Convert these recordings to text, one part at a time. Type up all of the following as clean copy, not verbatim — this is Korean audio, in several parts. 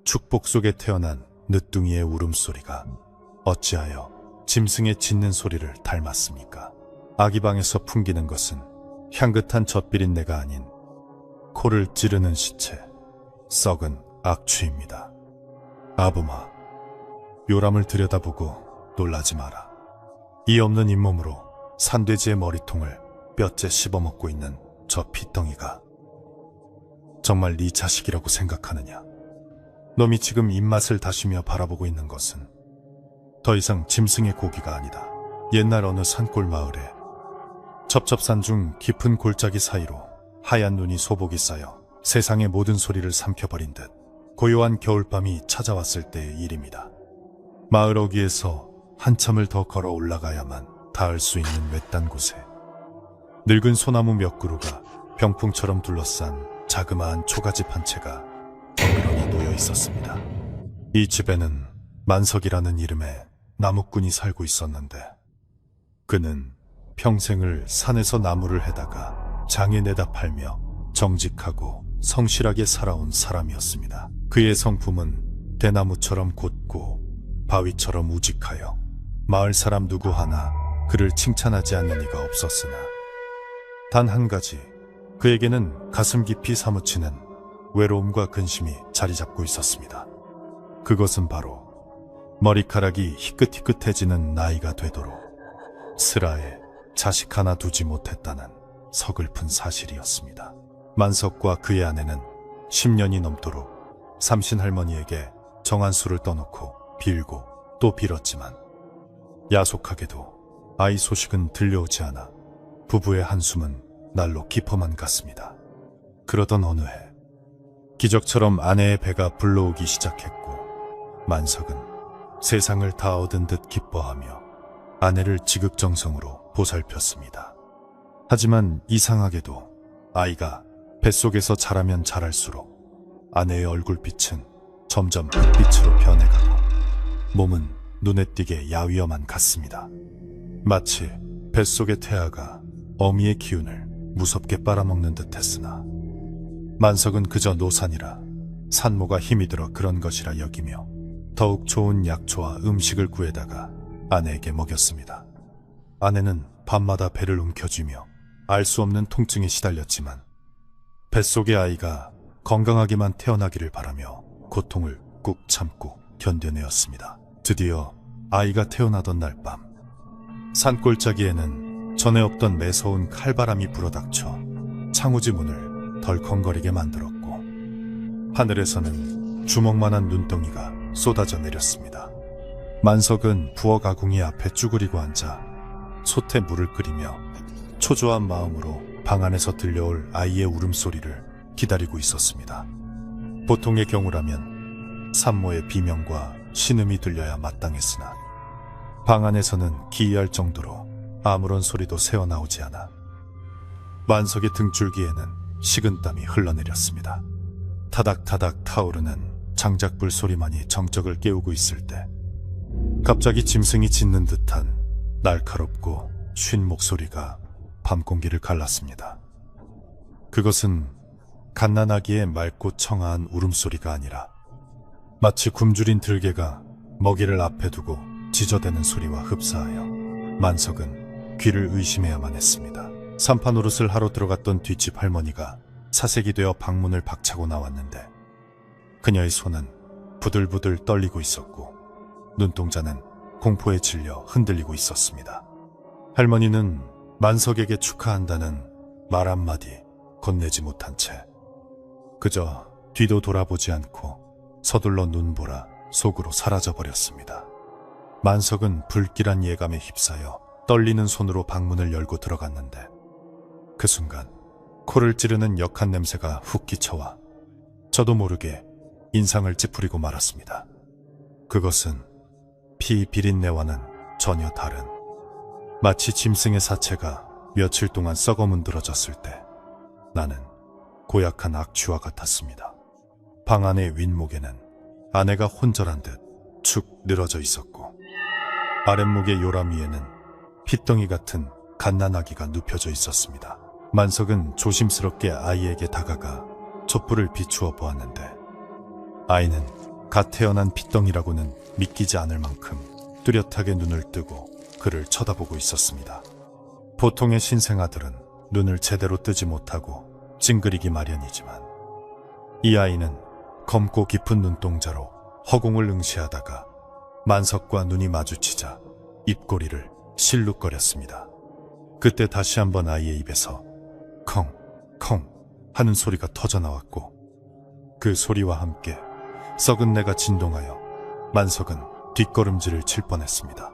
축복 속에 태어난 늦둥이의 울음소리가 어찌하여 짐승의 짖는 소리를 닮았습니까? 아기 방에서 풍기는 것은 향긋한 젖비린내가 아닌 코를 찌르는 시체, 썩은 악취입니다. 아부마, 요람을 들여다보고 놀라지 마라. 이 없는 잇몸으로 산돼지의 머리통을 뼈째 씹어먹고 있는 저 피덩이가 정말 네 자식이라고 생각하느냐? 놈이 지금 입맛을 다시며 바라보고 있는 것은 더 이상 짐승의 고기가 아니다. 옛날 어느 산골 마을에 첩첩산 중 깊은 골짜기 사이로 하얀 눈이 소복이 쌓여 세상의 모든 소리를 삼켜버린 듯 고요한 겨울밤이 찾아왔을 때의 일입니다. 마을 어귀에서 한참을 더 걸어 올라가야만 닿을 수 있는 외딴 곳에 늙은 소나무 몇 그루가 병풍처럼 둘러싼 자그마한 초가집 한 채가 덩그러니 놓여 있었습니다. 이 집에는 만석이라는 이름의 나무꾼이 살고 있었는데 그는 평생을 산에서 나무를 해다가 장에 내다 팔며 정직하고 성실하게 살아온 사람이었습니다. 그의 성품은 대나무처럼 곧고 바위처럼 우직하여 마을 사람 누구 하나 그를 칭찬하지 않는 이가 없었으나 단 한 가지 그에게는 가슴 깊이 사무치는 외로움과 근심이 자리 잡고 있었습니다. 그것은 바로 머리카락이 희끗희끗해지는 나이가 되도록 슬하에 자식 하나 두지 못했다는 서글픈 사실이었습니다. 만석과 그의 아내는 10년이 넘도록 삼신할머니에게 정한수를 떠놓고 빌고 또 빌었지만 야속하게도 아이 소식은 들려오지 않아 부부의 한숨은 날로 깊어만 갔습니다. 그러던 어느 해 기적처럼 아내의 배가 불러오기 시작했고 만석은 세상을 다 얻은 듯 기뻐하며 아내를 지극정성으로 보살폈습니다. 하지만 이상하게도 아이가 뱃속에서 자라면 자랄수록 아내의 얼굴빛은 점점 흑빛으로 변해가고 몸은 눈에 띄게 야위어만 갔습니다. 마치 뱃속의 태아가 어미의 기운을 무섭게 빨아먹는 듯 했으나 만석은 그저 노산이라 산모가 힘이 들어 그런 것이라 여기며 더욱 좋은 약초와 음식을 구해다가 아내에게 먹였습니다. 아내는 밤마다 배를 움켜쥐며 알 수 없는 통증에 시달렸지만 뱃속의 아이가 건강하게만 태어나기를 바라며 고통을 꾹 참고 견뎌내었습니다. 드디어 아이가 태어나던 날 밤 산골짜기에는 전에 없던 매서운 칼바람이 불어닥쳐 창호지 문을 덜컹거리게 만들었고 하늘에서는 주먹만한 눈덩이가 쏟아져 내렸습니다. 만석은 부엌 아궁이 앞에 쭈그리고 앉아 솥에 물을 끓이며 초조한 마음으로 방 안에서 들려올 아이의 울음소리를 기다리고 있었습니다. 보통의 경우라면 산모의 비명과 신음이 들려야 마땅했으나 방 안에서는 기이할 정도로 아무런 소리도 새어나오지 않아 만석의 등줄기에는 식은땀이 흘러내렸습니다. 타닥타닥 타오르는 장작불 소리만이 정적을 깨우고 있을 때 갑자기 짐승이 짖는 듯한 날카롭고 쉰 목소리가 밤공기를 갈랐습니다. 그것은 갓난아기의 맑고 청아한 울음소리가 아니라 마치 굶주린 들개가 먹이를 앞에 두고 짖어대는 소리와 흡사하여 만석은 귀를 의심해야만 했습니다. 산파 노릇을 하러 들어갔던 뒷집 할머니가 사색이 되어 방문을 박차고 나왔는데 그녀의 손은 부들부들 떨리고 있었고 눈동자는 공포에 질려 흔들리고 있었습니다. 할머니는 만석에게 축하한다는 말 한마디 건네지 못한 채 그저 뒤도 돌아보지 않고 서둘러 눈보라 속으로 사라져버렸습니다. 만석은 불길한 예감에 휩싸여 떨리는 손으로 방문을 열고 들어갔는데 그 순간 코를 찌르는 역한 냄새가 훅 끼쳐와 저도 모르게 인상을 찌푸리고 말았습니다. 그것은 피 비린내와는 전혀 다른 마치 짐승의 사체가 며칠 동안 썩어 문드러졌을 때 나는 고약한 악취와 같았습니다. 방 안의 윗목에는 아내가 혼절한 듯 축 늘어져 있었고 아랫목의 요람 위에는 핏덩이 같은 갓난아기가 눕혀져 있었습니다. 만석은 조심스럽게 아이에게 다가가 촛불을 비추어 보았는데 아이는 갓 태어난 핏덩이라고는 믿기지 않을 만큼 뚜렷하게 눈을 뜨고 그를 쳐다보고 있었습니다. 보통의 신생아들은 눈을 제대로 뜨지 못하고 찡그리기 마련이지만 이 아이는 검고 깊은 눈동자로 허공을 응시하다가 만석과 눈이 마주치자 입꼬리를 실룩거렸습니다. 그때 다시 한번 아이의 입에서 컹, 컹 하는 소리가 터져나왔고 그 소리와 함께 썩은 내가 진동하여 만석은 뒷걸음질을 칠 뻔했습니다.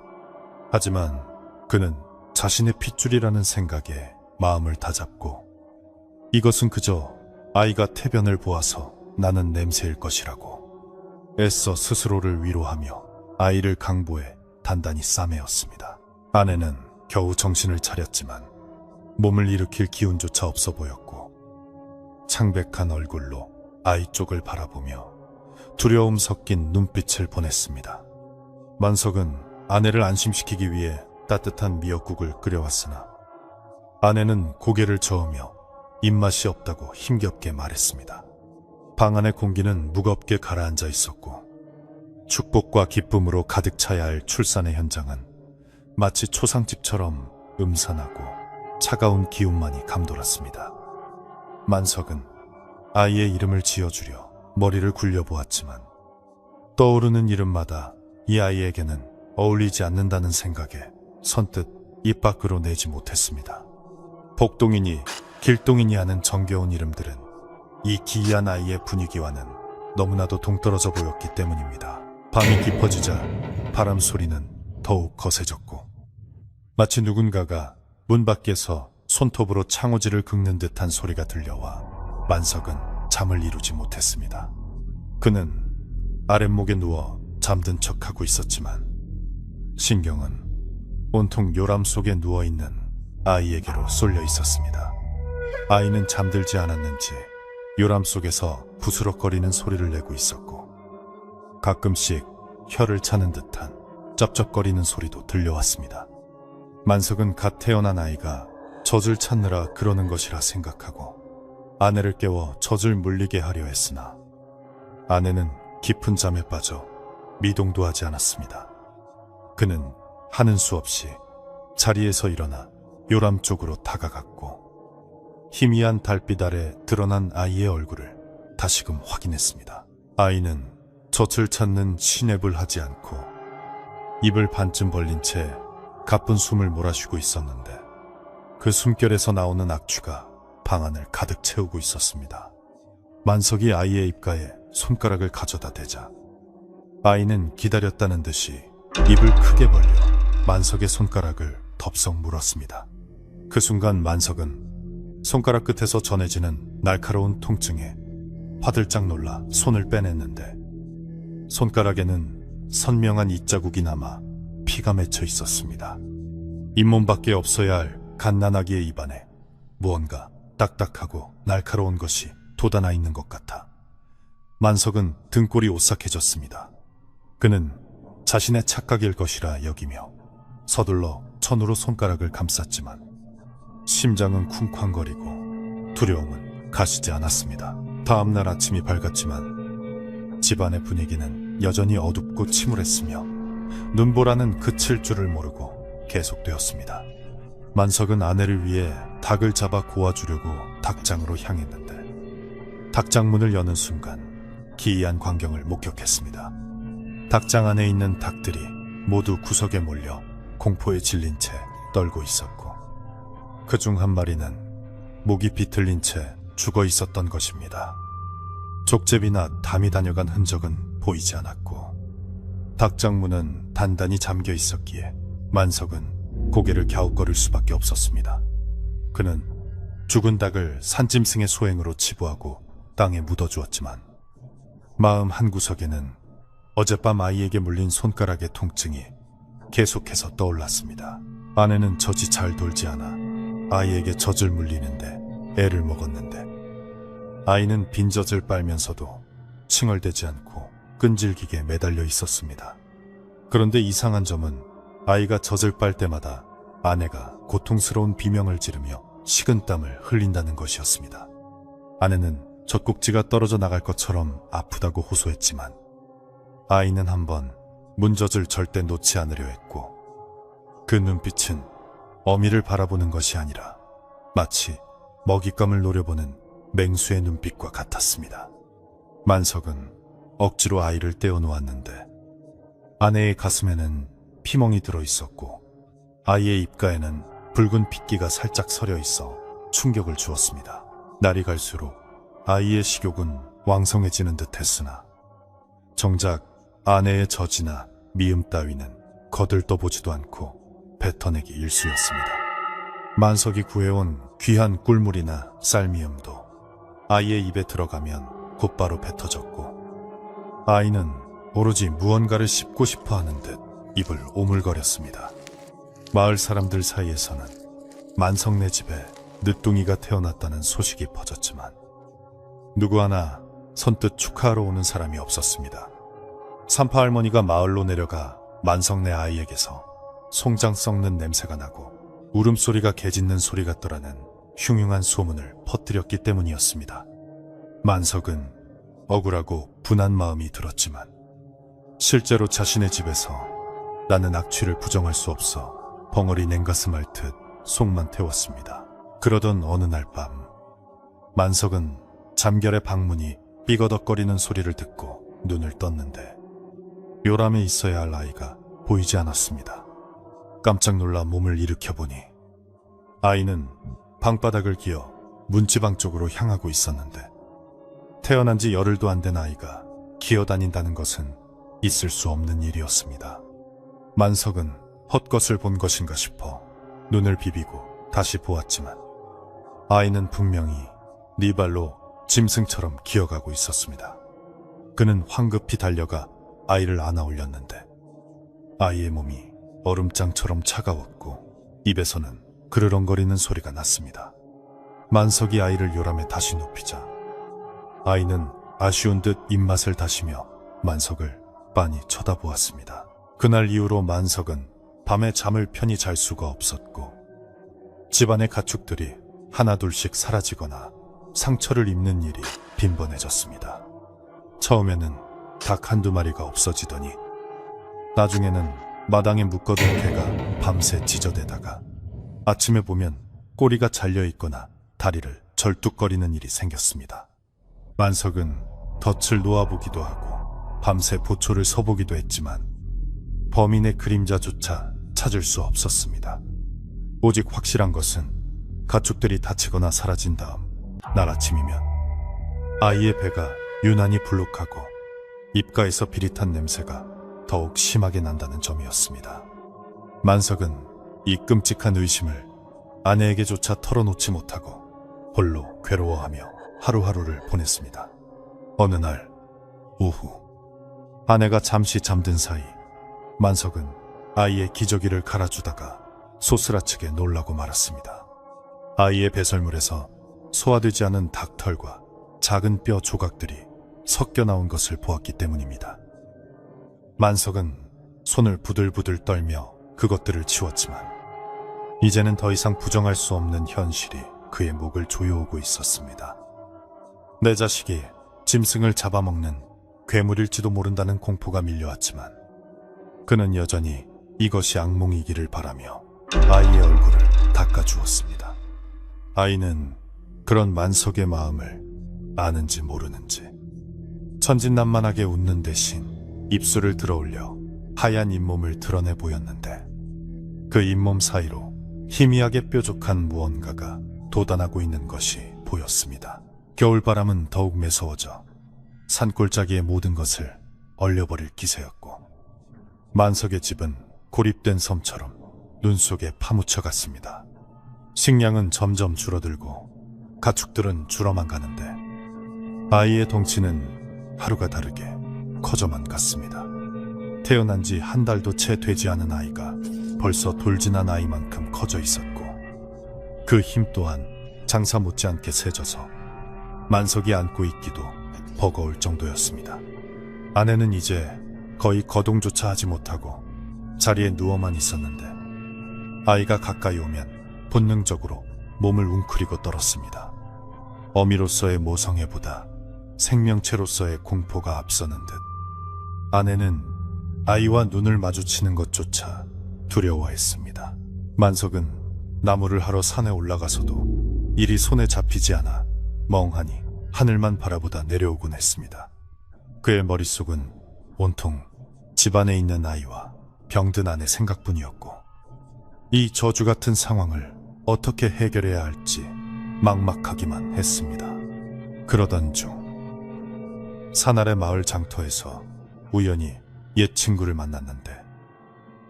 하지만 그는 자신의 핏줄이라는 생각에 마음을 다잡고 이것은 그저 아이가 태변을 보아서 나는 냄새일 것이라고 애써 스스로를 위로하며 아이를 강보에 단단히 싸매었습니다. 아내는 겨우 정신을 차렸지만 몸을 일으킬 기운조차 없어 보였고 창백한 얼굴로 아이 쪽을 바라보며 두려움 섞인 눈빛을 보냈습니다. 만석은 아내를 안심시키기 위해 따뜻한 미역국을 끓여왔으나 아내는 고개를 저으며 입맛이 없다고 힘겹게 말했습니다. 방 안의 공기는 무겁게 가라앉아 있었고 축복과 기쁨으로 가득 차야 할 출산의 현장은 마치 초상집처럼 음산하고 차가운 기운만이 감돌았습니다. 만석은 아이의 이름을 지어주려 머리를 굴려보았지만 떠오르는 이름마다 이 아이에게는 어울리지 않는다는 생각에 선뜻 입 밖으로 내지 못했습니다. 복동이니 길동이니 하는 정겨운 이름들은 이 기이한 아이의 분위기와는 너무나도 동떨어져 보였기 때문입니다. 밤이 깊어지자 바람 소리는 더욱 거세졌고 마치 누군가가 문 밖에서 손톱으로 창호지를 긁는 듯한 소리가 들려와 만석은 잠을 이루지 못했습니다. 그는 아랫목에 누워 잠든 척하고 있었지만 신경은 온통 요람 속에 누워있는 아이에게로 쏠려 있었습니다. 아이는 잠들지 않았는지 요람 속에서 부스럭거리는 소리를 내고 있었고 가끔씩 혀를 차는 듯한 쩝쩝거리는 소리도 들려왔습니다. 만석은 갓 태어난 아이가 젖을 찾느라 그러는 것이라 생각하고 아내를 깨워 젖을 물리게 하려 했으나 아내는 깊은 잠에 빠져 미동도 하지 않았습니다. 그는 하는 수 없이 자리에서 일어나 요람 쪽으로 다가갔고 희미한 달빛 아래 드러난 아이의 얼굴을 다시금 확인했습니다. 아이는 젖을 찾는 시냅을 하지 않고 입을 반쯤 벌린 채 가쁜 숨을 몰아쉬고 있었는데 그 숨결에서 나오는 악취가 방 안을 가득 채우고 있었습니다. 만석이 아이의 입가에 손가락을 가져다 대자 아이는 기다렸다는 듯이 입을 크게 벌려 만석의 손가락을 덥석 물었습니다. 그 순간 만석은 손가락 끝에서 전해지는 날카로운 통증에 화들짝 놀라 손을 빼냈는데 손가락에는 선명한 이자국이 남아 피가 맺혀 있었습니다. 잇몸 밖에 없어야 할 갓난아기의 입안에 무언가 딱딱하고 날카로운 것이 돋아나 있는 것 같아 만석은 등골이 오싹해졌습니다. 그는 자신의 착각일 것이라 여기며 서둘러 천으로 손가락을 감쌌지만 심장은 쿵쾅거리고 두려움은 가시지 않았습니다. 다음날 아침이 밝았지만 집안의 분위기는 여전히 어둡고 침울했으며 눈보라는 그칠 줄을 모르고 계속되었습니다. 만석은 아내를 위해 닭을 잡아 고아주려고 닭장으로 향했는데 닭장 문을 여는 순간 기이한 광경을 목격했습니다. 닭장 안에 있는 닭들이 모두 구석에 몰려 공포에 질린 채 떨고 있었고 그중 한 마리는 목이 비틀린 채 죽어 있었던 것입니다. 족제비나 담이 다녀간 흔적은 보이지 않았고 닭장 문은 단단히 잠겨 있었기에 만석은 고개를 갸웃거릴 수밖에 없었습니다. 그는 죽은 닭을 산짐승의 소행으로 치부하고 땅에 묻어주었지만 마음 한구석에는 어젯밤 아이에게 물린 손가락의 통증이 계속해서 떠올랐습니다. 아내는 젖이 잘 돌지 않아 아이에게 젖을 물리는데 애를 먹었는데 아이는 빈 젖을 빨면서도 칭얼대지 않고 끈질기게 매달려 있었습니다. 그런데 이상한 점은 아이가 젖을 빨 때마다 아내가 고통스러운 비명을 지르며 식은땀을 흘린다는 것이었습니다. 아내는 젖꼭지가 떨어져 나갈 것처럼 아프다고 호소했지만 아이는 한번 문젖을 절대 놓지 않으려 했고 그 눈빛은 어미를 바라보는 것이 아니라 마치 먹잇감을 노려보는 맹수의 눈빛과 같았습니다. 만석은 억지로 아이를 떼어놓았는데 아내의 가슴에는 피멍이 들어있었고 아이의 입가에는 붉은 핏기가 살짝 서려 있어 충격을 주었습니다. 날이 갈수록 아이의 식욕은 왕성해지는 듯 했으나 정작 아내의 저지나 미움 따위는 거들떠보지도 않고 뱉어내기 일쑤였습니다. 만석이 구해온 귀한 꿀물이나 쌀미음도 아이의 입에 들어가면 곧바로 뱉어졌고 아이는 오로지 무언가를 씹고 싶어 하는 듯 입을 오물거렸습니다. 마을 사람들 사이에서는 만석네 집에 늦둥이가 태어났다는 소식이 퍼졌지만 누구 하나 선뜻 축하하러 오는 사람이 없었습니다. 산파 할머니가 마을로 내려가 만석네 아이에게서 송장 썩는 냄새가 나고 울음소리가 개짖는 소리 같더라는 흉흉한 소문을 퍼뜨렸기 때문이었습니다. 만석은 억울하고 분한 마음이 들었지만 실제로 자신의 집에서 나는 악취를 부정할 수 없어 벙어리 냉가슴 앓듯 속만 태웠습니다. 그러던 어느 날 밤 만석은 잠결에 방문이 삐거덕거리는 소리를 듣고 눈을 떴는데 요람에 있어야 할 아이가 보이지 않았습니다. 깜짝 놀라 몸을 일으켜보니 아이는 방바닥을 기어 문지방 쪽으로 향하고 있었는데 태어난 지 열흘도 안 된 아이가 기어다닌다는 것은 있을 수 없는 일이었습니다. 만석은 헛것을 본 것인가 싶어 눈을 비비고 다시 보았지만 아이는 분명히 네 발로 짐승처럼 기어가고 있었습니다. 그는 황급히 달려가 아이를 안아 올렸는데 아이의 몸이 얼음장처럼 차가웠고 입에서는 그르렁거리는 소리가 났습니다. 만석이 아이를 요람에 다시 눕히자 아이는 아쉬운 듯 입맛을 다시며 만석을 빤히 쳐다보았습니다. 그날 이후로 만석은 밤에 잠을 편히 잘 수가 없었고 집안의 가축들이 하나둘씩 사라지거나 상처를 입는 일이 빈번해졌습니다. 처음에는 닭 한두 마리가 없어지더니 나중에는 마당에 묶어둔 개가 밤새 찢어대다가 아침에 보면 꼬리가 잘려있거나 다리를 절뚝거리는 일이 생겼습니다. 만석은 덫을 놓아보기도 하고 밤새 보초를 서보기도 했지만 범인의 그림자조차 찾을 수 없었습니다. 오직 확실한 것은 가축들이 다치거나 사라진 다음 날 아침이면 아이의 배가 유난히 불룩하고 입가에서 비릿한 냄새가 더욱 심하게 난다는 점이었습니다. 만석은 이 끔찍한 의심을 아내에게조차 털어놓지 못하고 홀로 괴로워하며 하루하루를 보냈습니다. 어느 날 오후 아내가 잠시 잠든 사이 만석은 아이의 기저귀를 갈아주다가 소스라치게 놀라고 말았습니다. 아이의 배설물에서 소화되지 않은 닭털과 작은 뼈 조각들이 섞여 나온 것을 보았기 때문입니다. 만석은 손을 부들부들 떨며 그것들을 치웠지만 이제는 더 이상 부정할 수 없는 현실이 그의 목을 조여오고 있었습니다. 내 자식이 짐승을 잡아먹는 괴물일지도 모른다는 공포가 밀려왔지만 그는 여전히 이것이 악몽이기를 바라며 아이의 얼굴을 닦아주었습니다. 아이는 그런 만석의 마음을 아는지 모르는지 천진난만하게 웃는 대신 입술을 들어올려 하얀 잇몸을 드러내 보였는데 그 잇몸 사이로 희미하게 뾰족한 무언가가 돋아나고 있는 것이 보였습니다. 겨울바람은 더욱 매서워져 산골짜기의 모든 것을 얼려버릴 기세였고 만석의 집은 고립된 섬처럼 눈 속에 파묻혀 갔습니다. 식량은 점점 줄어들고 가축들은 줄어만 가는데 아이의 덩치는 하루가 다르게 커져만 갔습니다. 태어난 지 한 달도 채 되지 않은 아이가 벌써 돌진한 아이만큼 커져 있었고 그 힘 또한 장사 못지않게 세져서 만석이 안고 있기도 버거울 정도였습니다. 아내는 이제 거의 거동조차 하지 못하고 자리에 누워만 있었는데 아이가 가까이 오면 본능적으로 몸을 웅크리고 떨었습니다. 어미로서의 모성애보다 생명체로서의 공포가 앞서는 듯 아내는 아이와 눈을 마주치는 것조차 두려워했습니다. 만석은 나무를 하러 산에 올라가서도 일이 손에 잡히지 않아 멍하니 하늘만 바라보다 내려오곤 했습니다. 그의 머릿속은 온통 집안에 있는 아이와 병든 아내 생각뿐이었고, 이 저주 같은 상황을 어떻게 해결해야 할지 막막하기만 했습니다. 그러던 중 산 아래 마을 장터에서 우연히 옛 친구를 만났는데,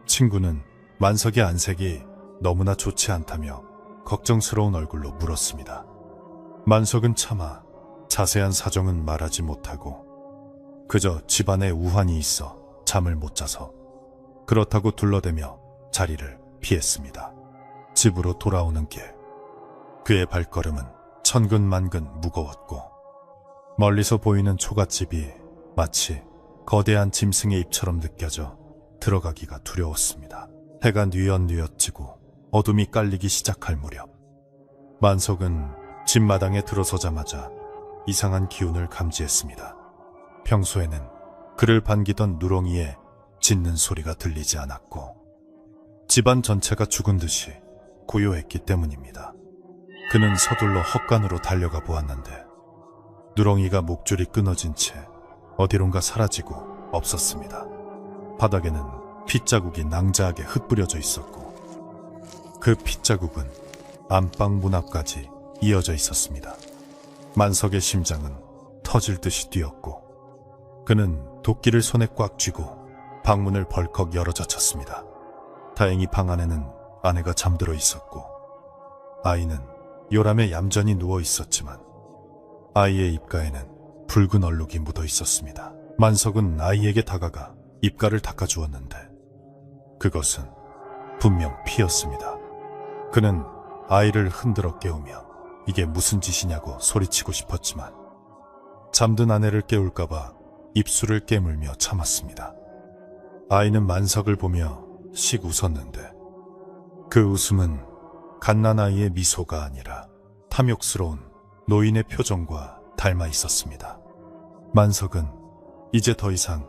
친구는 만석의 안색이 너무나 좋지 않다며 걱정스러운 얼굴로 물었습니다. 만석은 차마 자세한 사정은 말하지 못하고 그저 집안에 우환이 있어 잠을 못 자서 그렇다고 둘러대며 자리를 피했습니다. 집으로 돌아오는 길, 그의 발걸음은 천근만근 무거웠고 멀리서 보이는 초가집이 마치 거대한 짐승의 입처럼 느껴져 들어가기가 두려웠습니다. 해가 뉘엿뉘엿 지고 어둠이 깔리기 시작할 무렵, 만석은 집 마당에 들어서자마자 이상한 기운을 감지했습니다. 평소에는 그를 반기던 누렁이의 짖는 소리가 들리지 않았고 집안 전체가 죽은 듯이 고요했기 때문입니다. 그는 서둘러 헛간으로 달려가 보았는데 누렁이가 목줄이 끊어진 채 어디론가 사라지고 없었습니다. 바닥에는 핏자국이 낭자하게 흩뿌려져 있었고 그 핏자국은 안방 문 앞까지 이어져 있었습니다. 만석의 심장은 터질 듯이 뛰었고 그는 도끼를 손에 꽉 쥐고 방문을 벌컥 열어젖혔습니다. 다행히 방 안에는 아내가 잠들어 있었고 아이는 요람에 얌전히 누워 있었지만 아이의 입가에는 붉은 얼룩이 묻어 있었습니다. 만석은 아이에게 다가가 입가를 닦아주었는데 그것은 분명 피였습니다. 그는 아이를 흔들어 깨우며 이게 무슨 짓이냐고 소리치고 싶었지만 잠든 아내를 깨울까봐 입술을 깨물며 참았습니다. 아이는 만석을 보며 씩 웃었는데 그 웃음은 갓난아이의 미소가 아니라 탐욕스러운 노인의 표정과 닮아 있었습니다. 만석은 이제 더 이상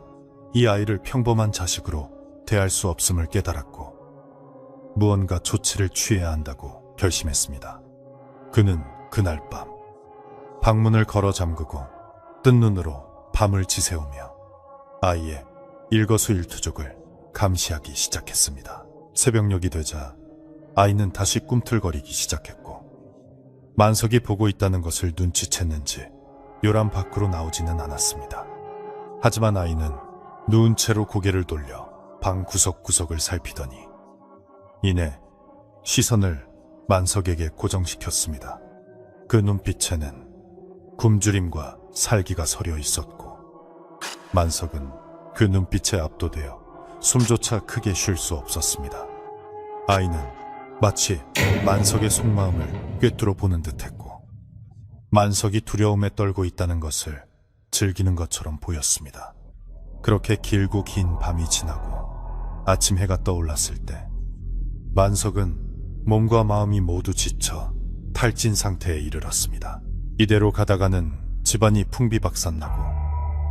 이 아이를 평범한 자식으로 대할 수 없음을 깨달았고 무언가 조치를 취해야 한다고 결심했습니다. 그는 그날 밤 방문을 걸어 잠그고 뜬 눈으로 밤을 지새우며 아이의 일거수일투족을 감시하기 시작했습니다. 새벽녘이 되자 아이는 다시 꿈틀거리기 시작했고 만석이 보고 있다는 것을 눈치챘는지 요람 밖으로 나오지는 않았습니다. 하지만 아이는 누운 채로 고개를 돌려 방 구석구석을 살피더니 이내 시선을 만석에게 고정시켰습니다. 그 눈빛에는 굶주림과 살기가 서려 있었고 만석은 그 눈빛에 압도되어 숨조차 크게 쉴 수 없었습니다. 아이는 마치 만석의 속마음을 꿰뚫어 보는 듯했고 만석이 두려움에 떨고 있다는 것을 즐기는 것처럼 보였습니다. 그렇게 길고 긴 밤이 지나고 아침 해가 떠올랐을 때 만석은 몸과 마음이 모두 지쳐 탈진 상태에 이르렀습니다. 이대로 가다가는 집안이 풍비박산나고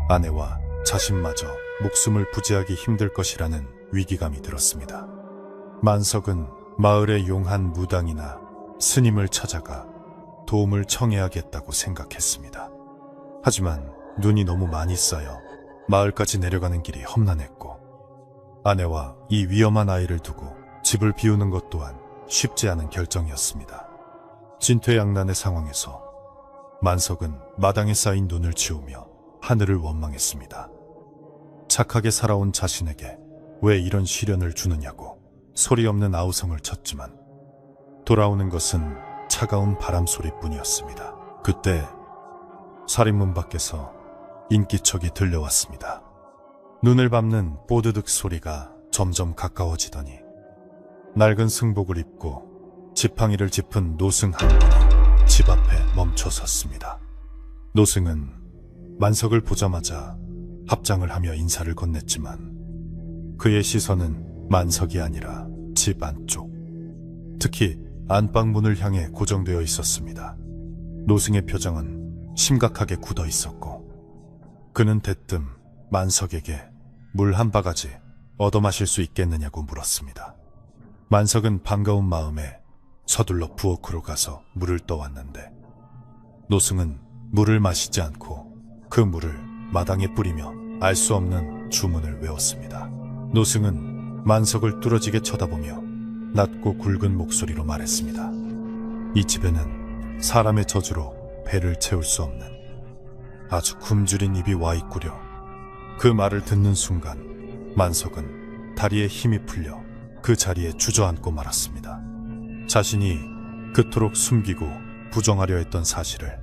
아내와 자신마저 목숨을 부지하기 힘들 것이라는 위기감이 들었습니다. 만석은 마을의 용한 무당이나 스님을 찾아가 도움을 청해야겠다고 생각했습니다. 하지만 눈이 너무 많이 쌓여 마을까지 내려가는 길이 험난했고 아내와 이 위험한 아이를 두고 집을 비우는 것 또한 쉽지 않은 결정이었습니다. 진퇴양난의 상황에서 만석은 마당에 쌓인 눈을 치우며 하늘을 원망했습니다. 착하게 살아온 자신에게 왜 이런 시련을 주느냐고 소리 없는 아우성을 쳤지만 돌아오는 것은 차가운 바람 소리뿐이었습니다. 그때 살인문 밖에서 인기척이 들려왔습니다. 눈을 밟는 뽀드득 소리가 점점 가까워지더니 낡은 승복을 입고 지팡이를 짚은 노승 한 분이 집 앞에 멈춰 섰습니다. 노승은 만석을 보자마자 합장을 하며 인사를 건넸지만 그의 시선은 만석이 아니라 집 안쪽, 특히 안방문을 향해 고정되어 있었습니다. 노승의 표정은 심각하게 굳어 있었고 그는 대뜸 만석에게 물 한 바가지 얻어 마실 수 있겠느냐고 물었습니다. 만석은 반가운 마음에 서둘러 부엌으로 가서 물을 떠왔는데 노승은 물을 마시지 않고 그 물을 마당에 뿌리며 알 수 없는 주문을 외웠습니다. 노승은 만석을 뚫어지게 쳐다보며 낮고 굵은 목소리로 말했습니다. 이 집에는 사람의 저주로 배를 채울 수 없는 아주 굶주린 입이 와 있구려. 그 말을 듣는 순간 만석은 다리에 힘이 풀려 그 자리에 주저앉고 말았습니다. 자신이 그토록 숨기고 부정하려 했던 사실을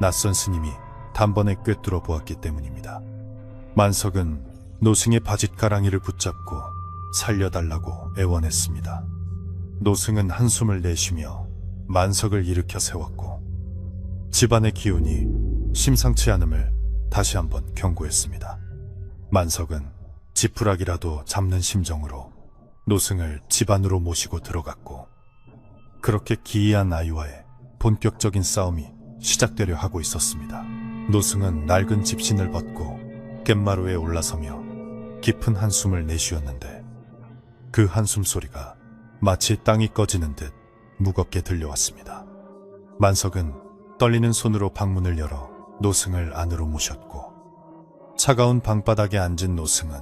낯선 스님이 단번에 꿰뚫어 보았기 때문입니다. 만석은 노승의 바짓가랑이를 붙잡고 살려달라고 애원했습니다. 노승은 한숨을 내쉬며 만석을 일으켜 세웠고 집안의 기운이 심상치 않음을 다시 한번 경고했습니다. 만석은 지푸라기라도 잡는 심정으로 노승을 집 안으로 모시고 들어갔고 그렇게 기이한 아이와의 본격적인 싸움이 시작되려 하고 있었습니다. 노승은 낡은 집신을 벗고 갯마루에 올라서며 깊은 한숨을 내쉬었는데 그 한숨 소리가 마치 땅이 꺼지는 듯 무겁게 들려왔습니다. 만석은 떨리는 손으로 방문을 열어 노승을 안으로 모셨고 차가운 방바닥에 앉은 노승은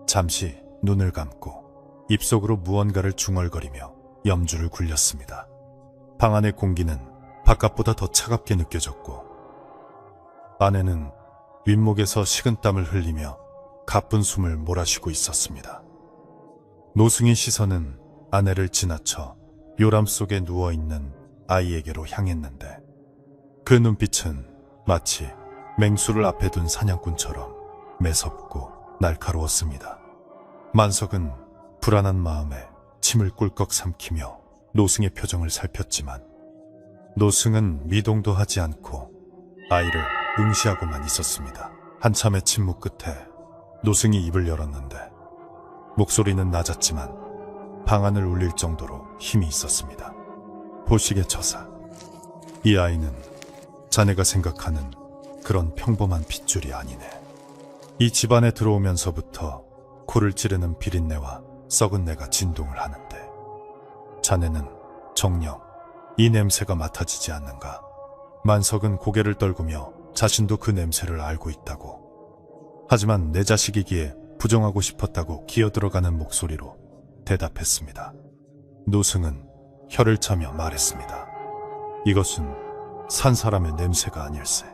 잠시 눈을 감고 입속으로 무언가를 중얼거리며 염주를 굴렸습니다. 방 안의 공기는 바깥보다 더 차갑게 느껴졌고 아내는 윗목에서 식은땀을 흘리며 가쁜 숨을 몰아쉬고 있었습니다. 노승의 시선은 아내를 지나쳐 요람 속에 누워있는 아이에게로 향했는데 그 눈빛은 마치 맹수를 앞에 둔 사냥꾼처럼 매섭고 날카로웠습니다. 만석은 불안한 마음에 침을 꿀꺽 삼키며 노승의 표정을 살폈지만 노승은 미동도 하지 않고 아이를 응시하고만 있었습니다. 한참의 침묵 끝에 노승이 입을 열었는데 목소리는 낮았지만 방안을 울릴 정도로 힘이 있었습니다. 보시게 처사, 이 아이는 자네가 생각하는 그런 평범한 핏줄이 아니네. 이 집안에 들어오면서부터 코를 찌르는 비린내와 썩은 내가 진동을 하는데 자네는 정녕 이 냄새가 맡아지지 않는가? 만석은 고개를 떨구며 자신도 그 냄새를 알고 있다고, 하지만 내 자식이기에 부정하고 싶었다고 기어들어가는 목소리로 대답했습니다. 노승은 혀를 차며 말했습니다. 이것은 산 사람의 냄새가 아닐세.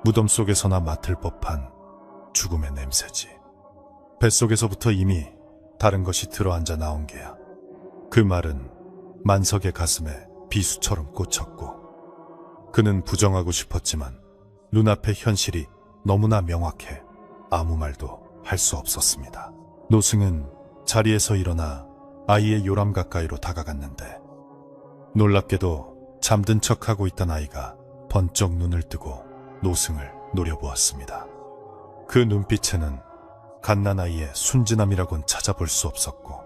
무덤 속에서나 맡을 법한 죽음의 냄새지. 뱃속에서부터 이미 다른 것이 들어앉아 나온 게야. 그 말은 만석의 가슴에 비수처럼 꽂혔고 그는 부정하고 싶었지만 눈앞의 현실이 너무나 명확해 아무 말도 할 수 없었습니다. 노승은 자리에서 일어나 아이의 요람 가까이로 다가갔는데 놀랍게도 잠든 척하고 있던 아이가 번쩍 눈을 뜨고 노승을 노려보았습니다. 그 눈빛에는 갓난아이의 순진함이라곤 찾아볼 수 없었고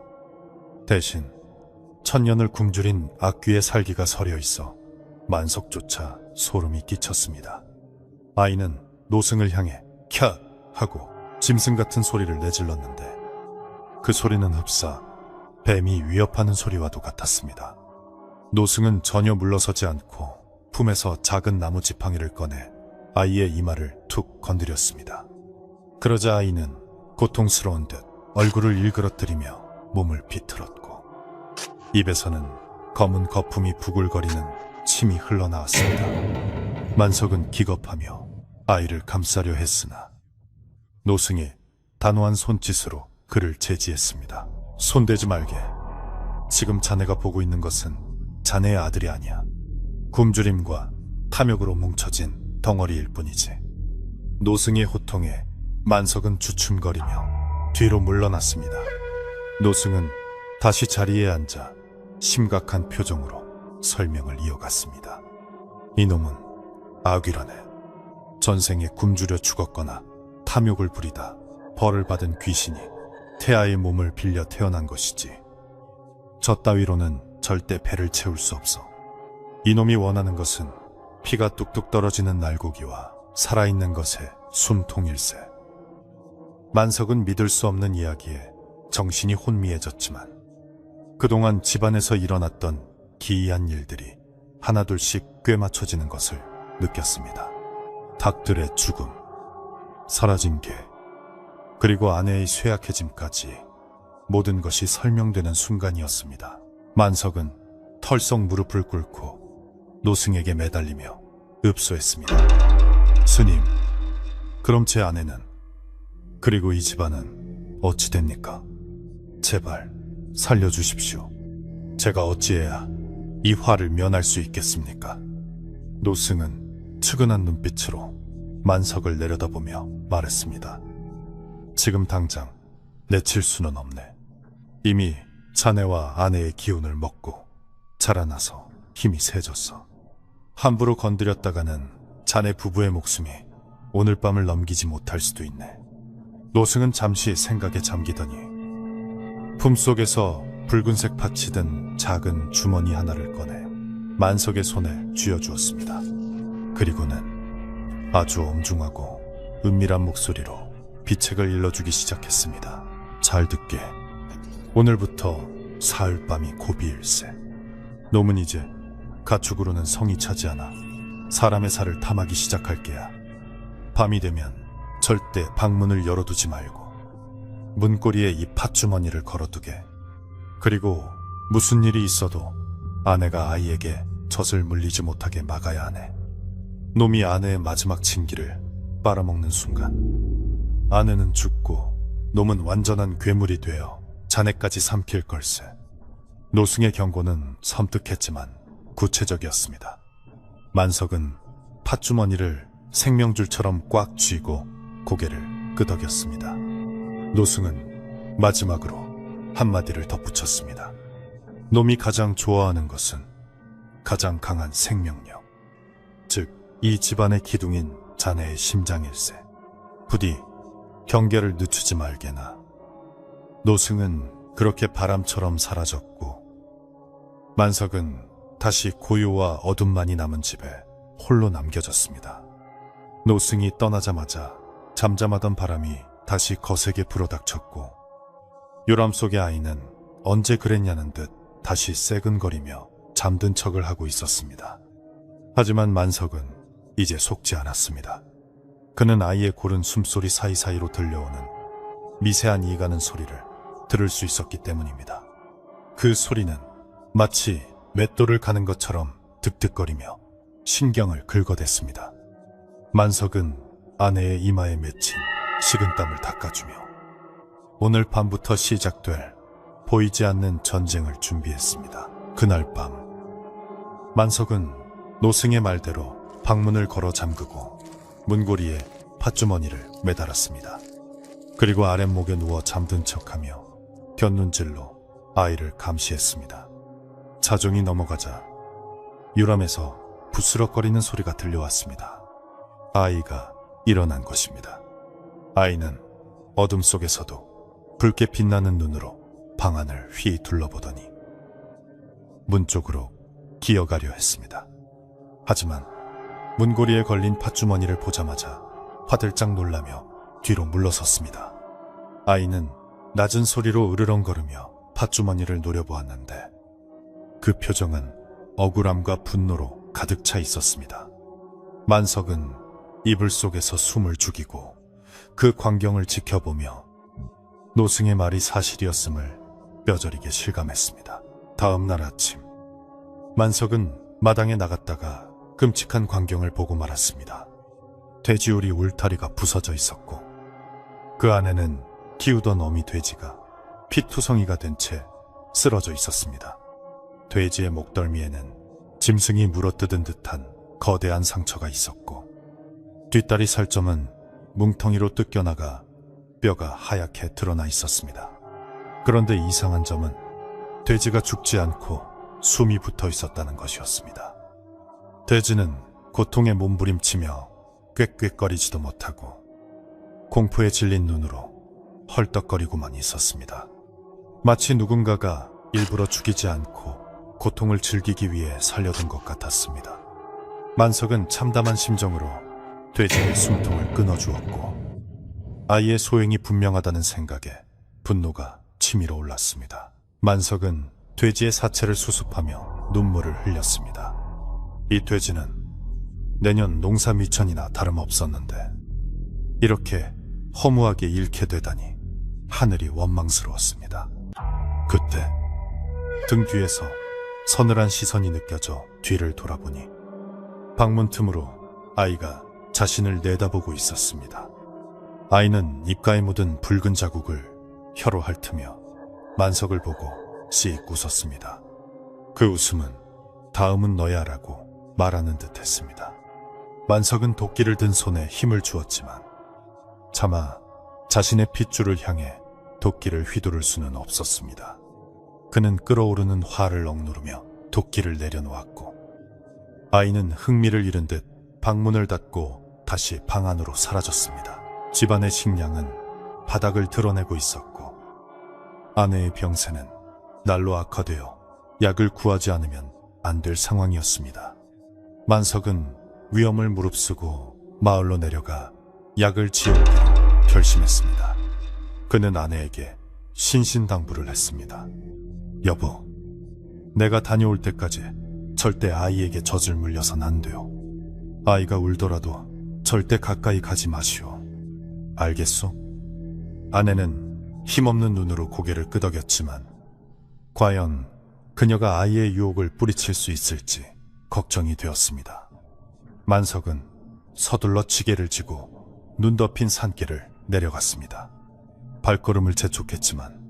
대신 천년을 굶주린 악귀의 살기가 서려 있어 만석조차 소름이 끼쳤습니다. 아이는 노승을 향해 캬! 하고 짐승 같은 소리를 내질렀는데 그 소리는 흡사 뱀이 위협하는 소리와도 같았습니다. 노승은 전혀 물러서지 않고 품에서 작은 나무 지팡이를 꺼내 아이의 이마를 툭 건드렸습니다. 그러자 아이는 고통스러운 듯 얼굴을 일그러뜨리며 몸을 비틀었고 입에서는 검은 거품이 부글거리는 침이 흘러나왔습니다. 만석은 기겁하며 아이를 감싸려 했으나 노승이 단호한 손짓으로 그를 제지했습니다. 손대지 말게. 지금 자네가 보고 있는 것은 자네의 아들이 아니야. 굶주림과 탐욕으로 뭉쳐진 덩어리일 뿐이지. 노승의 호통에 만석은 주춤거리며 뒤로 물러났습니다. 노승은 다시 자리에 앉아 심각한 표정으로 설명을 이어갔습니다. 이놈은 아귀라네. 전생에 굶주려 죽었거나 탐욕을 부리다 벌을 받은 귀신이 태아의 몸을 빌려 태어난 것이지. 저 따위로는 절대 배를 채울 수 없어. 이놈이 원하는 것은 피가 뚝뚝 떨어지는 날고기와 살아있는 것의 숨통일세. 만석은 믿을 수 없는 이야기에 정신이 혼미해졌지만 그동안 집안에서 일어났던 기이한 일들이 하나둘씩 꿰맞춰지는 것을 느꼈습니다. 닭들의 죽음, 사라진 개, 그리고 아내의 쇠약해짐까지 모든 것이 설명되는 순간이었습니다. 만석은 털썩 무릎을 꿇고 노승에게 매달리며 읍소했습니다. 스님, 그럼 제 아내는, 그리고 이 집안은 어찌 됩니까? 제발 살려주십시오. 제가 어찌해야 이 화를 면할 수 있겠습니까? 노승은 측은한 눈빛으로 만석을 내려다보며 말했습니다. 지금 당장 내칠 수는 없네. 이미 자네와 아내의 기운을 먹고 자라나서 힘이 세졌어. 함부로 건드렸다가는 자네 부부의 목숨이 오늘 밤을 넘기지 못할 수도 있네. 노승은 잠시 생각에 잠기더니 품속에서 붉은색 파츠 든 작은 주머니 하나를 꺼내 만석의 손에 쥐어주었습니다. 그리고는 아주 엄중하고 은밀한 목소리로 비책을 일러주기 시작했습니다. 잘 듣게. 오늘부터 사흘밤이 고비일세. 놈은 이제 가축으로는 성이 차지하나 사람의 살을 탐하기 시작할 게야. 밤이 되면 절대 방문을 열어두지 말고 문고리에 이 팥주머니를 걸어두게. 그리고 무슨 일이 있어도 아내가 아이에게 젖을 물리지 못하게 막아야 하네. 놈이 아내의 마지막 친기를 빨아먹는 순간 아내는 죽고 놈은 완전한 괴물이 되어 자네까지 삼킬 걸세. 노승의 경고는 섬뜩했지만 구체적이었습니다. 만석은 팥주머니를 생명줄처럼 꽉 쥐고 고개를 끄덕였습니다. 노승은 마지막으로 한마디를 덧붙였습니다. 놈이 가장 좋아하는 것은 가장 강한 생명력, 즉 이 집안의 기둥인 자네의 심장일세. 부디 경계를 늦추지 말게나. 노승은 그렇게 바람처럼 사라졌고 만석은 다시 고요와 어둠만이 남은 집에 홀로 남겨졌습니다. 노승이 떠나자마자 잠잠하던 바람이 다시 거세게 불어닥쳤고 요람 속의 아이는 언제 그랬냐는 듯 다시 새근거리며 잠든 척을 하고 있었습니다. 하지만 만석은 이제 속지 않았습니다. 그는 아이의 고른 숨소리 사이사이로 들려오는 미세한 이가는 소리를 들을 수 있었기 때문입니다. 그 소리는 마치 맷돌을 가는 것처럼 득득거리며 신경을 긁어댔습니다. 만석은 아내의 이마에 맺힌 식은땀을 닦아주며 오늘 밤부터 시작될 보이지 않는 전쟁을 준비했습니다. 그날 밤 만석은 노승의 말대로 방문을 걸어 잠그고 문고리에 팥주머니를 매달았습니다. 그리고 아랫목에 누워 잠든 척하며 곁눈질로 아이를 감시했습니다. 자종이 넘어가자 유람에서 부스럭거리는 소리가 들려왔습니다. 아이가 일어난 것입니다. 아이는 어둠 속에서도 붉게 빛나는 눈으로 방 안을 휘 둘러보더니 문 쪽으로 기어가려 했습니다. 하지만 문고리에 걸린 팥주머니를 보자마자 화들짝 놀라며 뒤로 물러섰습니다. 아이는 낮은 소리로 으르렁거리며 팥주머니를 노려보았는데 그 표정은 억울함과 분노로 가득 차 있었습니다. 만석은 이불 속에서 숨을 죽이고 그 광경을 지켜보며 노승의 말이 사실이었음을 뼈저리게 실감했습니다. 다음 날 아침 만석은 마당에 나갔다가 끔찍한 광경을 보고 말았습니다. 돼지우리 울타리가 부서져 있었고 그 안에는 키우던 어미 돼지가 피투성이가 된 채 쓰러져 있었습니다. 돼지의 목덜미에는 짐승이 물어뜯은 듯한 거대한 상처가 있었고 뒷다리 살점은 뭉텅이로 뜯겨나가 뼈가 하얗게 드러나 있었습니다. 그런데 이상한 점은 돼지가 죽지 않고 숨이 붙어 있었다는 것이었습니다. 돼지는 고통에 몸부림치며 꾀꾀거리지도 못하고 공포에 질린 눈으로 헐떡거리고만 있었습니다. 마치 누군가가 일부러 죽이지 않고 고통을 즐기기 위해 살려둔 것 같았습니다. 만석은 참담한 심정으로 돼지의 숨통을 끊어주었고 아이의 소행이 분명하다는 생각에 분노가 치밀어 올랐습니다. 만석은 돼지의 사체를 수습하며 눈물을 흘렸습니다. 이 돼지는 내년 농사 미천이나 다름없었는데 이렇게 허무하게 잃게 되다니 하늘이 원망스러웠습니다. 그때 등 뒤에서 서늘한 시선이 느껴져 뒤를 돌아보니 방문 틈으로 아이가 자신을 내다보고 있었습니다. 아이는 입가에 묻은 붉은 자국을 혀로 핥으며 만석을 보고 씩 웃었습니다. 그 웃음은 다음은 너야 라고 말하는 듯 했습니다. 만석은 도끼를 든 손에 힘을 주었지만 차마 자신의 핏줄을 향해 도끼를 휘두를 수는 없었습니다. 그는 끓어오르는 화를 억누르며 도끼를 내려놓았고 아이는 흥미를 잃은 듯 방문을 닫고 다시 방 안으로 사라졌습니다. 집안의 식량은 바닥을 드러내고 있었고 아내의 병세는 날로 악화되어 약을 구하지 않으면 안 될 상황이었습니다. 만석은 위험을 무릅쓰고 마을로 내려가 약을 지어오기로 결심했습니다. 그는 아내에게 신신당부를 했습니다. 여보, 내가 다녀올 때까지 절대 아이에게 젖을 물려선 안 돼요. 아이가 울더라도 절대 가까이 가지 마시오. 알겠소? 아내는 힘없는 눈으로 고개를 끄덕였지만 과연 그녀가 아이의 유혹을 뿌리칠 수 있을지 걱정이 되었습니다. 만석은 서둘러 지게를 지고 눈 덮인 산길을 내려갔습니다. 발걸음을 재촉했지만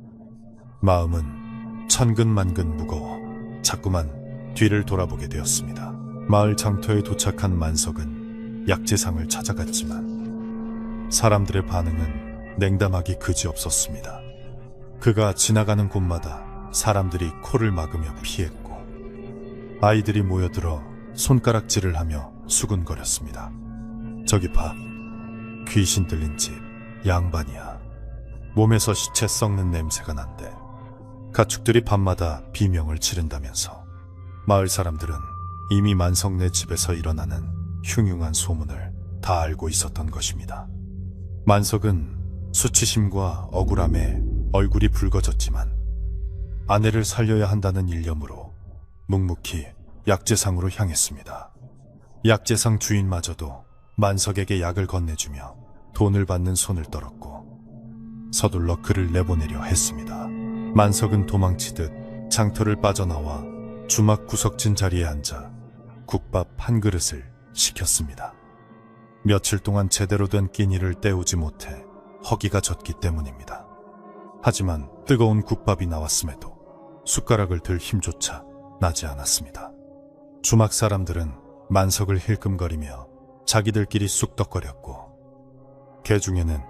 마음은 천근만근 무거워 자꾸만 뒤를 돌아보게 되었습니다. 마을 장터에 도착한 만석은 약재상을 찾아갔지만 사람들의 반응은 냉담하기 그지없었습니다. 그가 지나가는 곳마다 사람들이 코를 막으며 피했고 아이들이 모여들어 손가락질을 하며 수군거렸습니다. 저기 봐, 귀신 들린 집 양반이야. 몸에서 시체 썩는 냄새가 난대. 가축들이 밤마다 비명을 지른다면서 마을 사람들은 이미 만석네 집에서 일어나는 흉흉한 소문을 다 알고 있었던 것입니다. 만석은 수치심과 억울함에 얼굴이 붉어졌지만 아내를 살려야 한다는 일념으로 묵묵히 약재상으로 향했습니다. 약재상 주인마저도 만석에게 약을 건네주며 돈을 받는 손을 떨었고 서둘러 그를 내보내려 했습니다. 만석은 도망치듯 장터를 빠져나와 주막 구석진 자리에 앉아 국밥 한 그릇을 시켰습니다. 며칠 동안 제대로 된 끼니를 때우지 못해 허기가 졌기 때문입니다. 하지만 뜨거운 국밥이 나왔음에도 숟가락을 들 힘조차 나지 않았습니다. 주막 사람들은 만석을 힐끔거리며 자기들끼리 쑥덕거렸고 개 중에는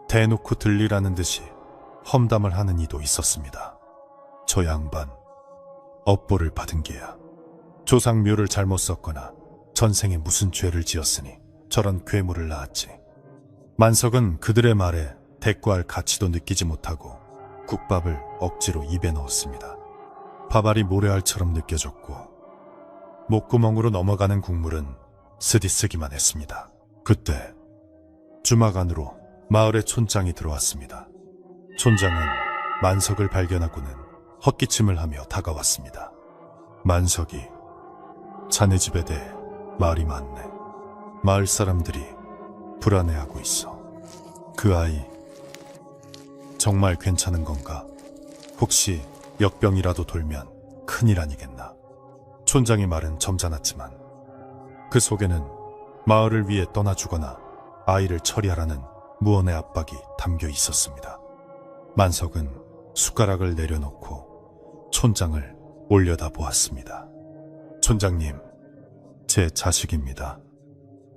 대놓고 들리라는 듯이 험담을 하는 이도 있었습니다. 저 양반 업보를 받은 게야. 조상묘를 잘못 썼거나 전생에 무슨 죄를 지었으니 저런 괴물을 낳았지. 만석은 그들의 말에 대꾸할 가치도 느끼지 못하고 국밥을 억지로 입에 넣었습니다. 밥알이 모래알처럼 느껴졌고 목구멍으로 넘어가는 국물은 스디쓰기만 했습니다. 그때 주막 안으로 마을의 촌장이 들어왔습니다. 촌장은 만석을 발견하고는 헛기침을 하며 다가왔습니다. 만석이, 자네 집에 대해 말이 많네. 마을 사람들이 불안해하고 있어. 그 아이 정말 괜찮은 건가? 혹시 역병이라도 돌면 큰일 아니겠나? 촌장의 말은 점잖았지만 그 속에는 마을을 위해 떠나주거나 아이를 처리하라는 무언의 압박이 담겨 있었습니다. 만석은 숟가락을 내려놓고 촌장을 올려다보았습니다. 촌장님, 제 자식입니다.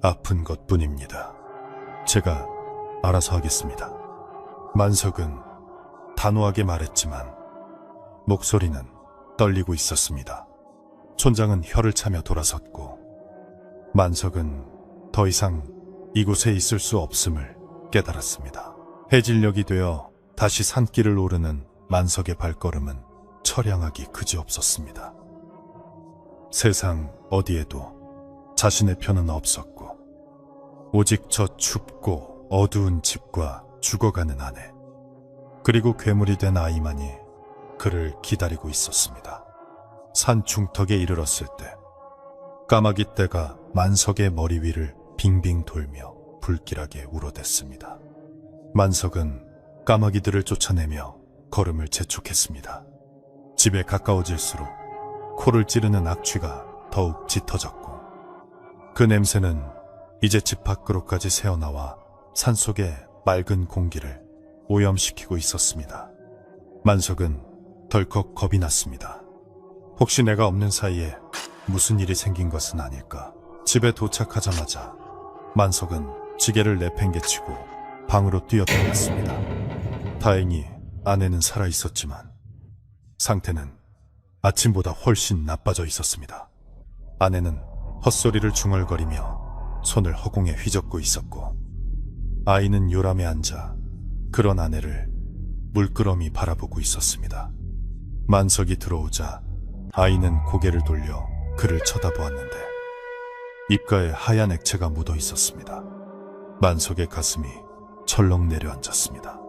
아픈 것뿐입니다. 제가 알아서 하겠습니다. 만석은 단호하게 말했지만 목소리는 떨리고 있었습니다. 촌장은 혀를 차며 돌아섰고 만석은 더 이상 이곳에 있을 수 없음을 깨달았습니다. 해질녘이 되어 다시 산길을 오르는 만석의 발걸음은 처량하기 그지없었습니다. 세상 어디에도 자신의 편은 없었고 오직 저 춥고 어두운 집과 죽어가는 아내, 그리고 괴물이 된 아이만이 그를 기다리고 있었습니다. 산 중턱에 이르렀을 때 까마귀 떼가 만석의 머리 위를 빙빙 돌며 불길하게 울어댔습니다. 만석은 까마귀들을 쫓아내며 걸음을 재촉했습니다. 집에 가까워질수록 코를 찌르는 악취가 더욱 짙어졌고 그 냄새는 이제 집 밖으로까지 새어나와 산속의 맑은 공기를 오염시키고 있었습니다. 만석은 덜컥 겁이 났습니다. 혹시 내가 없는 사이에 무슨 일이 생긴 것은 아닐까. 집에 도착하자마자 만석은 지게를 내팽개치고 방으로 뛰어들어갔습니다. 다행히 아내는 살아있었지만 상태는 아침보다 훨씬 나빠져 있었습니다. 아내는 헛소리를 중얼거리며 손을 허공에 휘젓고 있었고 아이는 요람에 앉아 그런 아내를 물끄러미 바라보고 있었습니다. 만석이 들어오자 아이는 고개를 돌려 그를 쳐다보았는데 입가에 하얀 액체가 묻어 있었습니다. 만석의 가슴이 철렁 내려앉았습니다.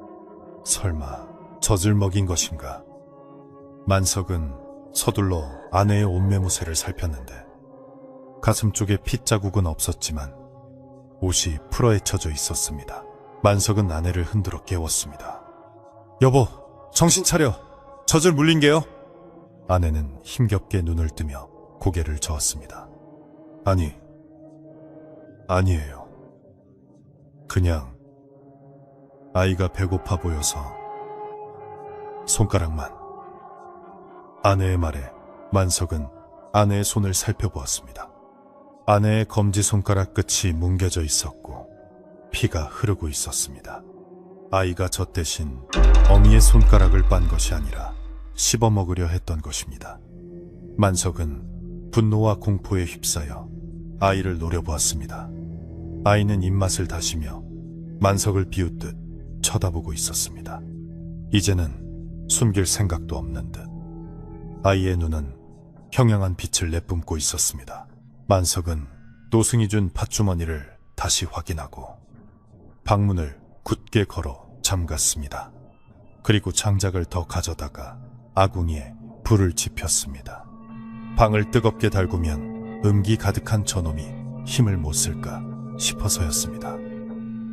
설마 젖을 먹인 것인가? 만석은 서둘러 아내의 옷매무새를 살폈는데 가슴 쪽에 핏자국은 없었지만 옷이 풀어헤쳐져 있었습니다. 만석은 아내를 흔들어 깨웠습니다. 여보, 정신 차려. 젖을 물린 게요. 아내는 힘겹게 눈을 뜨며 고개를 저었습니다. 아니에요. 그냥 아이가 배고파 보여서 손가락만. 아내의 말에 만석은 아내의 손을 살펴보았습니다. 아내의 검지손가락 끝이 뭉개져 있었고 피가 흐르고 있었습니다. 아이가 젖 대신 어미의 손가락을 빤 것이 아니라 씹어먹으려 했던 것입니다. 만석은 분노와 공포에 휩싸여 아이를 노려보았습니다. 아이는 입맛을 다시며 만석을 비웃듯 쳐다보고 있었습니다. 이제는 숨길 생각도 없는 듯 아이의 눈은 형형한 빛을 내뿜고 있었습니다. 만석은 노승이 준 팥주머니를 다시 확인하고 방문을 굳게 걸어 잠갔습니다. 그리고 장작을 더 가져다가 아궁이에 불을 지폈습니다. 방을 뜨겁게 달구면 음기 가득한 저놈이 힘을 못 쓸까 싶어서였습니다.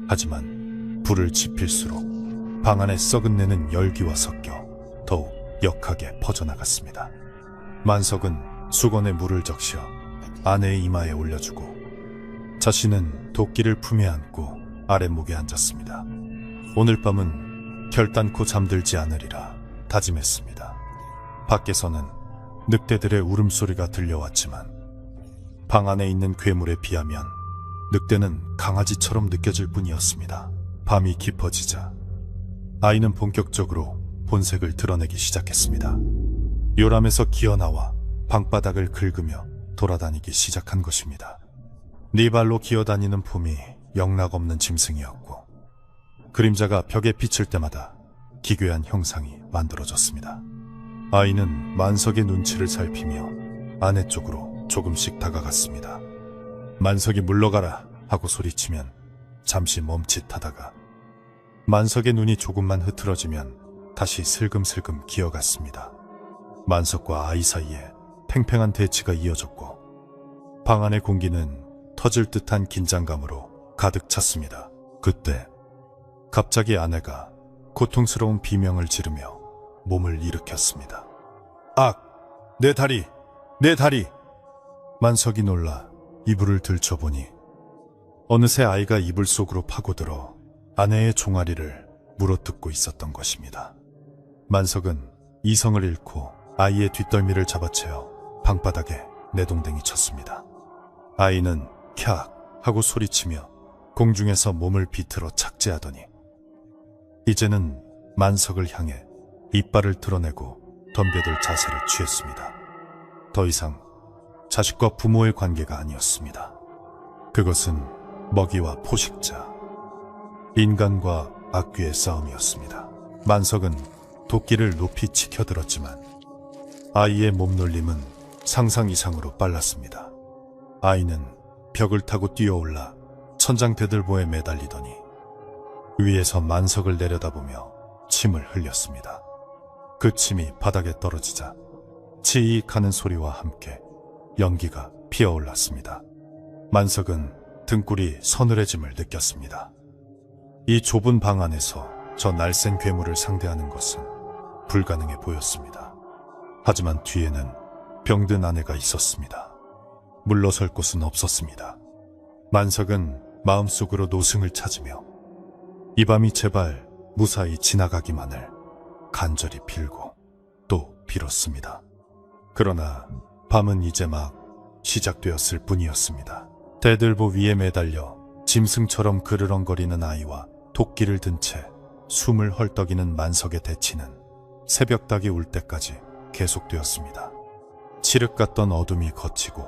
하지만 불을 지필수록 방 안에 썩은내는 열기와 섞여 더욱 역하게 퍼져나갔습니다. 만석은 수건에 물을 적셔 아내의 이마에 올려주고 자신은 도끼를 품에 안고 아랫목에 앉았습니다. 오늘 밤은 결단코 잠들지 않으리라 다짐했습니다. 밖에서는 늑대들의 울음소리가 들려왔지만 방 안에 있는 괴물에 비하면 늑대는 강아지처럼 느껴질 뿐이었습니다. 밤이 깊어지자 아이는 본격적으로 본색을 드러내기 시작했습니다. 요람에서 기어나와 방바닥을 긁으며 돌아다니기 시작한 것입니다. 네 발로 기어다니는 폼이 영락없는 짐승이었고 그림자가 벽에 비칠 때마다 기괴한 형상이 만들어졌습니다. 아이는 만석의 눈치를 살피며 아내 쪽으로 조금씩 다가갔습니다. 만석이 물러가라 하고 소리치면 잠시 멈칫하다가 만석의 눈이 조금만 흐트러지면 다시 슬금슬금 기어갔습니다. 만석과 아이 사이에 팽팽한 대치가 이어졌고 방 안의 공기는 터질 듯한 긴장감으로 가득 찼습니다. 그때 갑자기 아내가 고통스러운 비명을 지르며 몸을 일으켰습니다. 악! 내 다리! 내 다리! 만석이 놀라 이불을 들춰보니 어느새 아이가 이불 속으로 파고들어 아내의 종아리를 물어뜯고 있었던 것입니다. 만석은 이성을 잃고 아이의 뒷덜미를 잡아채어 방바닥에 내동댕이 쳤습니다. 아이는 캬 하고 소리치며 공중에서 몸을 비틀어 착지하더니 이제는 만석을 향해 이빨을 드러내고 덤벼들 자세를 취했습니다. 더 이상 자식과 부모의 관계가 아니었습니다. 그것은 먹이와 포식자, 인간과 악귀의 싸움이었습니다. 만석은 도끼를 높이 치켜들었지만 아이의 몸놀림은 상상 이상으로 빨랐습니다. 아이는 벽을 타고 뛰어올라 천장대들보에 매달리더니 위에서 만석을 내려다보며 침을 흘렸습니다. 그 침이 바닥에 떨어지자 치익 하는 소리와 함께 연기가 피어올랐습니다. 만석은 등골이 서늘해짐을 느꼈습니다. 이 좁은 방 안에서 저 날쌘 괴물을 상대하는 것은 불가능해 보였습니다. 하지만 뒤에는 병든 아내가 있었습니다. 물러설 곳은 없었습니다. 만석은 마음속으로 노승을 찾으며 이 밤이 제발 무사히 지나가기만을 간절히 빌고 또 빌었습니다. 그러나 밤은 이제 막 시작되었을 뿐이었습니다. 대들보 위에 매달려 짐승처럼 그르렁거리는 아이와 도끼를 든 채 숨을 헐떡이는 만석의 대치는 새벽닭이 울 때까지 계속되었습니다. 칠흑 같던 어둠이 걷히고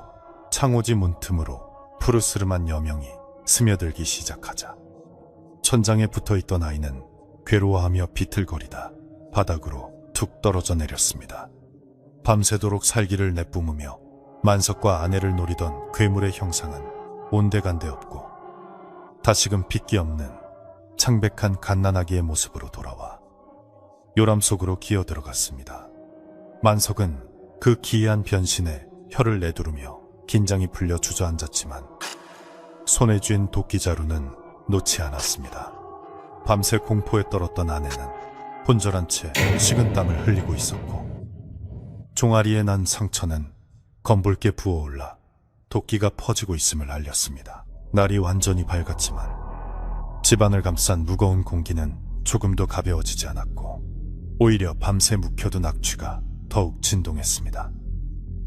창호지 문틈으로 푸르스름한 여명이 스며들기 시작하자 천장에 붙어있던 아이는 괴로워하며 비틀거리다 바닥으로 툭 떨어져 내렸습니다. 밤새도록 살기를 내뿜으며 만석과 아내를 노리던 괴물의 형상은 온데간데 없고 다시금 핏기 없는 창백한 갓난아기의 모습으로 돌아와 요람 속으로 기어 들어갔습니다. 만석은 그 기이한 변신에 혀를 내두르며 긴장이 풀려 주저앉았지만 손에 쥔 도끼자루는 놓지 않았습니다. 밤새 공포에 떨었던 아내는 혼절한 채 식은땀을 흘리고 있었고 종아리에 난 상처는 검붉게 부어올라 도끼가 퍼지고 있음을 알렸습니다. 날이 완전히 밝았지만 집안을 감싼 무거운 공기는 조금도 가벼워지지 않았고 오히려 밤새 묵혀둔 악취가 더욱 진동했습니다.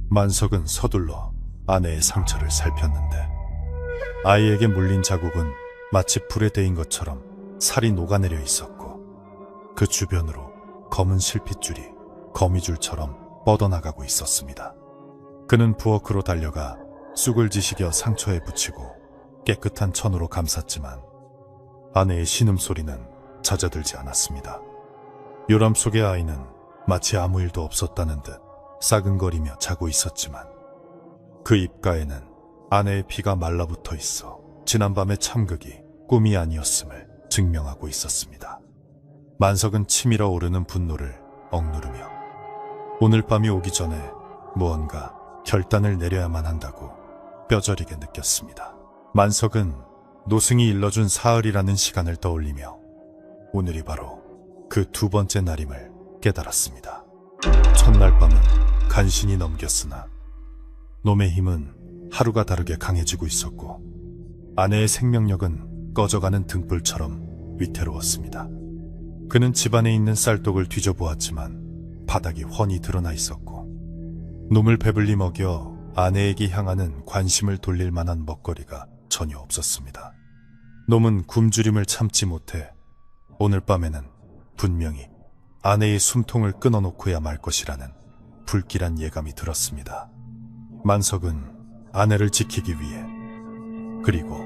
만석은 서둘러 아내의 상처를 살폈는데 아이에게 물린 자국은 마치 불에 데인 것처럼 살이 녹아내려 있었고 그 주변으로 검은 실핏줄이 거미줄처럼 뻗어나가고 있었습니다. 그는 부엌으로 달려가 쑥을 지식여 상처에 붙이고 깨끗한 천으로 감쌌지만 아내의 신음소리는 잦아들지 않았습니다. 요람 속의 아이는 마치 아무 일도 없었다는 듯 싸근거리며 자고 있었지만 그 입가에는 아내의 피가 말라붙어 있어 지난밤의 참극이 꿈이 아니었음을 증명하고 있었습니다. 만석은 치밀어 오르는 분노를 억누르며 오늘 밤이 오기 전에 무언가 결단을 내려야만 한다고 뼈저리게 느꼈습니다. 만석은 노승이 일러준 사흘이라는 시간을 떠올리며 오늘이 바로 그 두 번째 날임을 깨달았습니다. 첫날 밤은 간신히 넘겼으나 놈의 힘은 하루가 다르게 강해지고 있었고 아내의 생명력은 꺼져가는 등불처럼 위태로웠습니다. 그는 집안에 있는 쌀독을 뒤져보았지만 바닥이 훤히 드러나 있었고 놈을 배불리 먹여 아내에게 향하는 관심을 돌릴 만한 먹거리가 전혀 없었습니다. 놈은 굶주림을 참지 못해 오늘 밤에는 분명히 아내의 숨통을 끊어놓고야 말 것이라는 불길한 예감이 들었습니다. 만석은 아내를 지키기 위해 그리고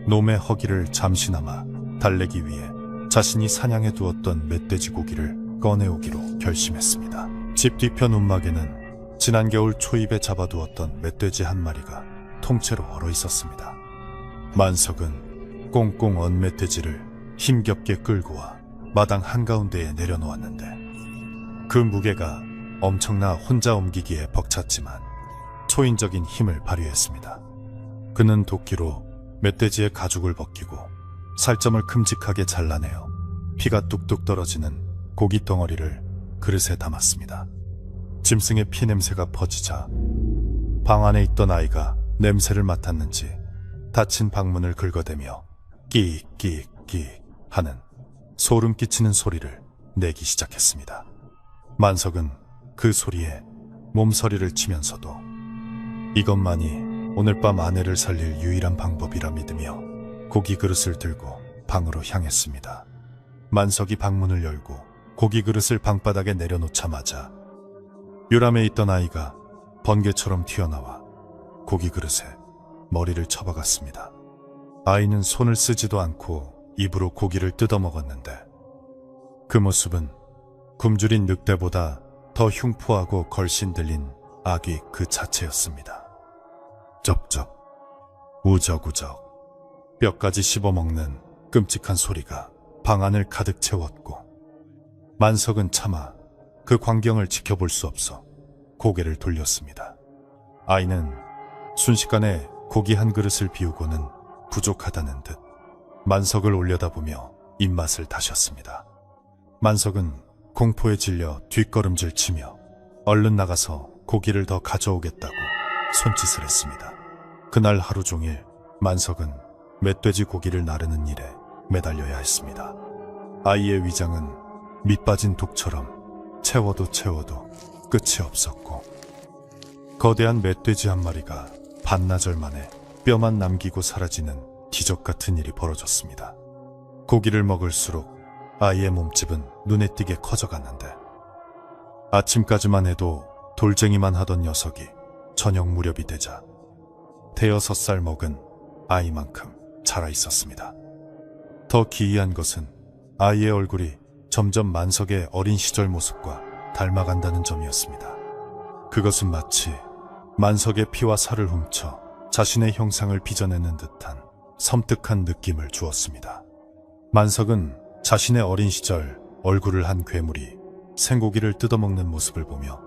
놈의 허기를 잠시나마 달래기 위해 자신이 사냥해 두었던 멧돼지 고기를 꺼내오기로 결심했습니다. 집 뒤편 움막에는 지난 겨울 초입에 잡아두었던 멧돼지 한 마리가 통째로 얼어 있었습니다. 만석은 꽁꽁 언 멧돼지를 힘겹게 끌고 와 마당 한가운데에 내려놓았는데 그 무게가 엄청나 혼자 옮기기에 벅찼지만 초인적인 힘을 발휘했습니다. 그는 도끼로 멧돼지의 가죽을 벗기고 살점을 큼직하게 잘라내어 피가 뚝뚝 떨어지는 고기 덩어리를 그릇에 담았습니다. 짐승의 피 냄새가 퍼지자 방 안에 있던 아이가 냄새를 맡았는지 닫힌 방문을 긁어대며 끼익끼익끼익 하는 소름 끼치는 소리를 내기 시작했습니다. 만석은 그 소리에 몸서리를 치면서도 이것만이 오늘 밤 아내를 살릴 유일한 방법이라 믿으며 고기 그릇을 들고 방으로 향했습니다. 만석이 방문을 열고 고기 그릇을 방바닥에 내려놓자마자 요람에 있던 아이가 번개처럼 튀어나와 고기 그릇에 머리를 쳐박았습니다. 아이는 손을 쓰지도 않고 입으로 고기를 뜯어먹었는데 그 모습은 굶주린 늑대보다 더 흉포하고 걸신 들린 아기 그 자체였습니다. 쩝쩝, 우적우적, 뼈까지 씹어먹는 끔찍한 소리가 방 안을 가득 채웠고 만석은 차마 그 광경을 지켜볼 수 없어 고개를 돌렸습니다. 아이는 순식간에 고기 한 그릇을 비우고는 부족하다는 듯 만석을 올려다보며 입맛을 다셨습니다. 만석은 공포에 질려 뒷걸음질 치며 얼른 나가서 고기를 더 가져오겠다고 손짓을 했습니다. 그날 하루 종일 만석은 멧돼지 고기를 나르는 일에 매달려야 했습니다. 아이의 위장은 밑빠진 독처럼 채워도 끝이 없었고 거대한 멧돼지 한 마리가 반나절 만에 뼈만 남기고 사라지는 기적 같은 일이 벌어졌습니다. 고기를 먹을수록 아이의 몸집은 눈에 띄게 커져갔는데 아침까지만 해도 돌쟁이만 하던 녀석이 저녁 무렵이 되자 대여섯 살 먹은 아이만큼 자라 있었습니다. 더 기이한 것은 아이의 얼굴이 점점 만석의 어린 시절 모습과 닮아간다는 점이었습니다. 그것은 마치 만석의 피와 살을 훔쳐 자신의 형상을 빚어내는 듯한 섬뜩한 느낌을 주었습니다. 만석은 자신의 어린 시절 얼굴을 한 괴물이 생고기를 뜯어먹는 모습을 보며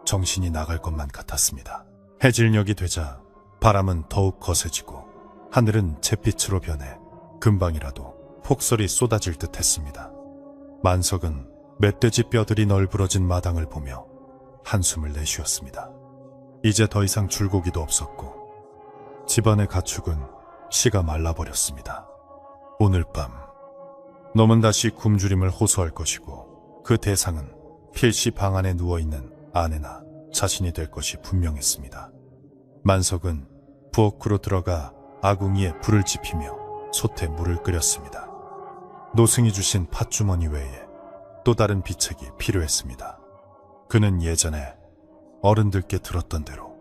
정신이 나갈 것만 같았습니다. 해질녘이 되자 바람은 더욱 거세지고 하늘은 잿빛으로 변해 금방이라도 폭설이 쏟아질 듯 했습니다. 만석은 멧돼지 뼈들이 널브러진 마당을 보며 한숨을 내쉬었습니다. 이제 더 이상 줄고기도 없었고 집안의 가축은 씨가 말라버렸습니다. 오늘 밤 놈은 다시 굶주림을 호소할 것이고 그 대상은 필시 방 안에 누워있는 아내나 자신이 될 것이 분명했습니다. 만석은 부엌으로 들어가 아궁이에 불을 지피며 솥에 물을 끓였습니다. 노승이 주신 팥주머니 외에 또 다른 비책이 필요했습니다. 그는 예전에 어른들께 들었던 대로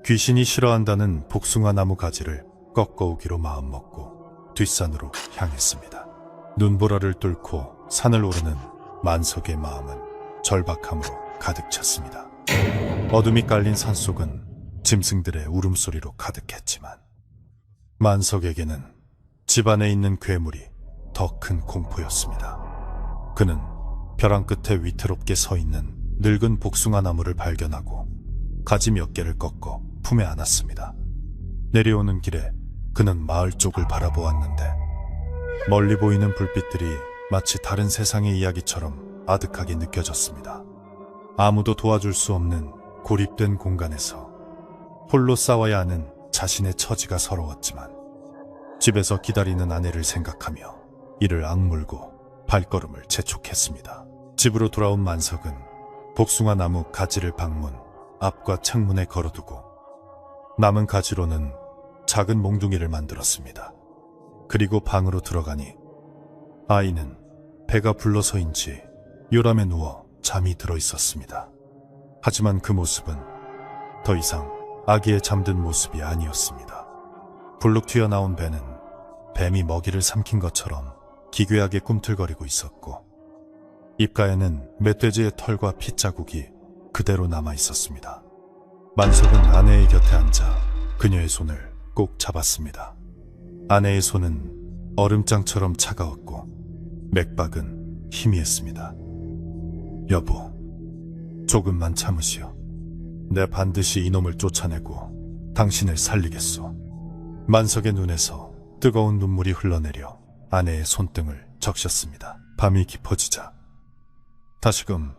귀신이 싫어한다는 복숭아 나무 가지를 꺾어오기로 마음먹고 뒷산으로 향했습니다. 눈보라를 뚫고 산을 오르는 만석의 마음은 절박함으로 가득 찼습니다. 어둠이 깔린 산속은 짐승들의 울음소리로 가득했지만 만석에게는 집안에 있는 괴물이 더 큰 공포였습니다. 그는 벼랑 끝에 위태롭게 서 있는 늙은 복숭아 나무를 발견하고 가지 몇 개를 꺾어 품에 안았습니다. 내려오는 길에 그는 마을 쪽을 바라보았는데 멀리 보이는 불빛들이 마치 다른 세상의 이야기처럼 아득하게 느껴졌습니다. 아무도 도와줄 수 없는 고립된 공간에서 홀로 싸워야 하는 자신의 처지가 서러웠지만 집에서 기다리는 아내를 생각하며 이를 악물고 발걸음을 재촉했습니다. 집으로 돌아온 만석은 복숭아 나무 가지를 방문 앞과 창문에 걸어두고 남은 가지로는 작은 몽둥이를 만들었습니다. 그리고 방으로 들어가니 아이는 배가 불러서인지 요람에 누워 잠이 들어 있었습니다. 하지만 그 모습은 더 이상 아기의 잠든 모습이 아니었습니다. 불룩 튀어나온 배는 뱀이 먹이를 삼킨 것처럼 기괴하게 꿈틀거리고 있었고 입가에는 멧돼지의 털과 핏자국이 그대로 남아 있었습니다. 만석은 아내의 곁에 앉아 그녀의 손을 꼭 잡았습니다. 아내의 손은 얼음장처럼 차가웠고 맥박은 희미했습니다. 여보, 조금만 참으시오. 내 반드시 이놈을 쫓아내고 당신을 살리겠소. 만석의 눈에서 뜨거운 눈물이 흘러내려 아내의 손등을 적셨습니다. 밤이 깊어지자 다시금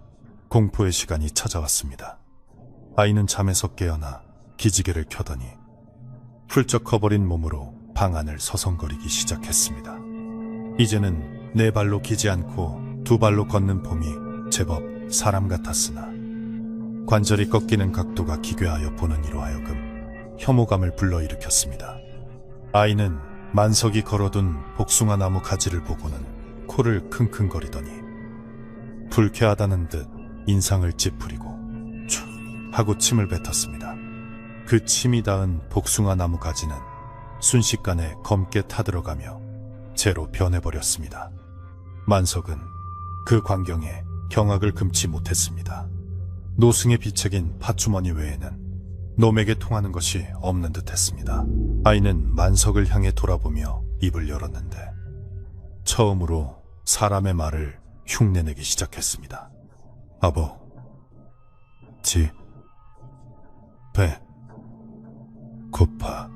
공포의 시간이 찾아왔습니다. 아이는 잠에서 깨어나 기지개를 켜더니 훌쩍 커버린 몸으로 방 안을 서성거리기 시작했습니다. 이제는 네 발로 기지 않고 두 발로 걷는 폼이 제법 사람 같았으나 관절이 꺾이는 각도가 기괴하여 보는 이로 하여금 혐오감을 불러일으켰습니다. 아이는 만석이 걸어둔 복숭아 나무 가지를 보고는 코를 킁킁거리더니 불쾌하다는 듯 인상을 찌푸리고 촤 하고 침을 뱉었습니다. 그 침이 닿은 복숭아 나무 가지는 순식간에 검게 타들어가며 재로 변해버렸습니다. 만석은 그 광경에 경악을 금치 못했습니다. 노승의 비책인 팥주머니 외에는 놈에게 통하는 것이 없는 듯 했습니다. 아이는 만석을 향해 돌아보며 입을 열었는데 처음으로 사람의 말을 흉내내기 시작했습니다. 아버, 지, 배, 고파.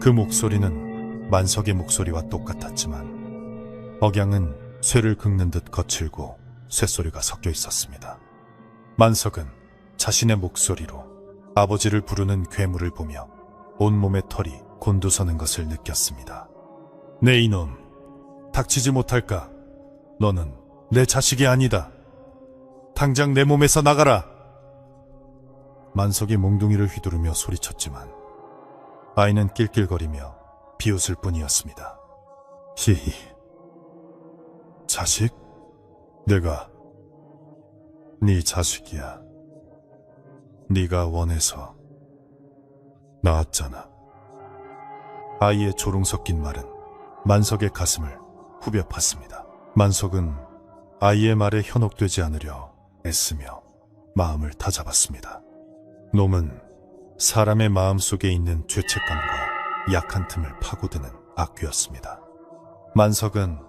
그 목소리는 만석의 목소리와 똑같았지만 억양은 쇠를 긁는 듯 거칠고 쇳소리가 섞여 있었습니다. 만석은 자신의 목소리로 아버지를 부르는 괴물을 보며 온몸의 털이 곤두서는 것을 느꼈습니다. 네 이놈, 닥치지 못할까? 너는 내 자식이 아니다. 당장 내 몸에서 나가라. 만석이 몽둥이를 휘두르며 소리쳤지만 아이는 낄낄거리며 비웃을 뿐이었습니다. 히히, 자식? 내가 네 자식이야. 네가 원해서 낳았잖아. 아이의 조롱 섞인 말은 만석의 가슴을 후벼 팠습니다. 만석은 아이의 말에 현혹되지 않으려 애쓰며 마음을 다잡았습니다. 놈은 사람의 마음 속에 있는 죄책감과 약한 틈을 파고드는 악귀였습니다. 만석은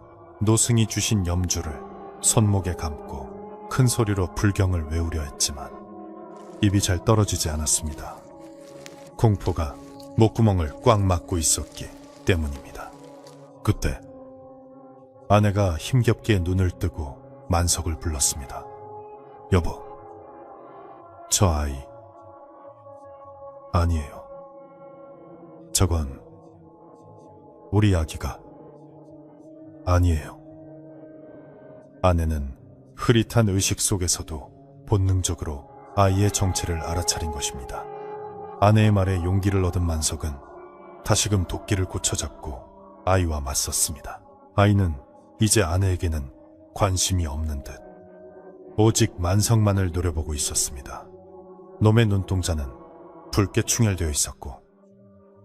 노승이 주신 염주를 손목에 감고 큰 소리로 불경을 외우려 했지만 입이 잘 떨어지지 않았습니다. 공포가 목구멍을 꽉 막고 있었기 때문입니다. 그때 아내가 힘겹게 눈을 뜨고 만석을 불렀습니다. 여보, 저 아이 아니에요. 저건 우리 아기가 아니에요. 아내는 흐릿한 의식 속에서도 본능적으로 아이의 정체를 알아차린 것입니다. 아내의 말에 용기를 얻은 만석은 다시금 도끼를 고쳐잡고 아이와 맞섰습니다. 아이는 이제 아내에게는 관심이 없는 듯 오직 만석만을 노려보고 있었습니다. 놈의 눈동자는 붉게 충혈되어 있었고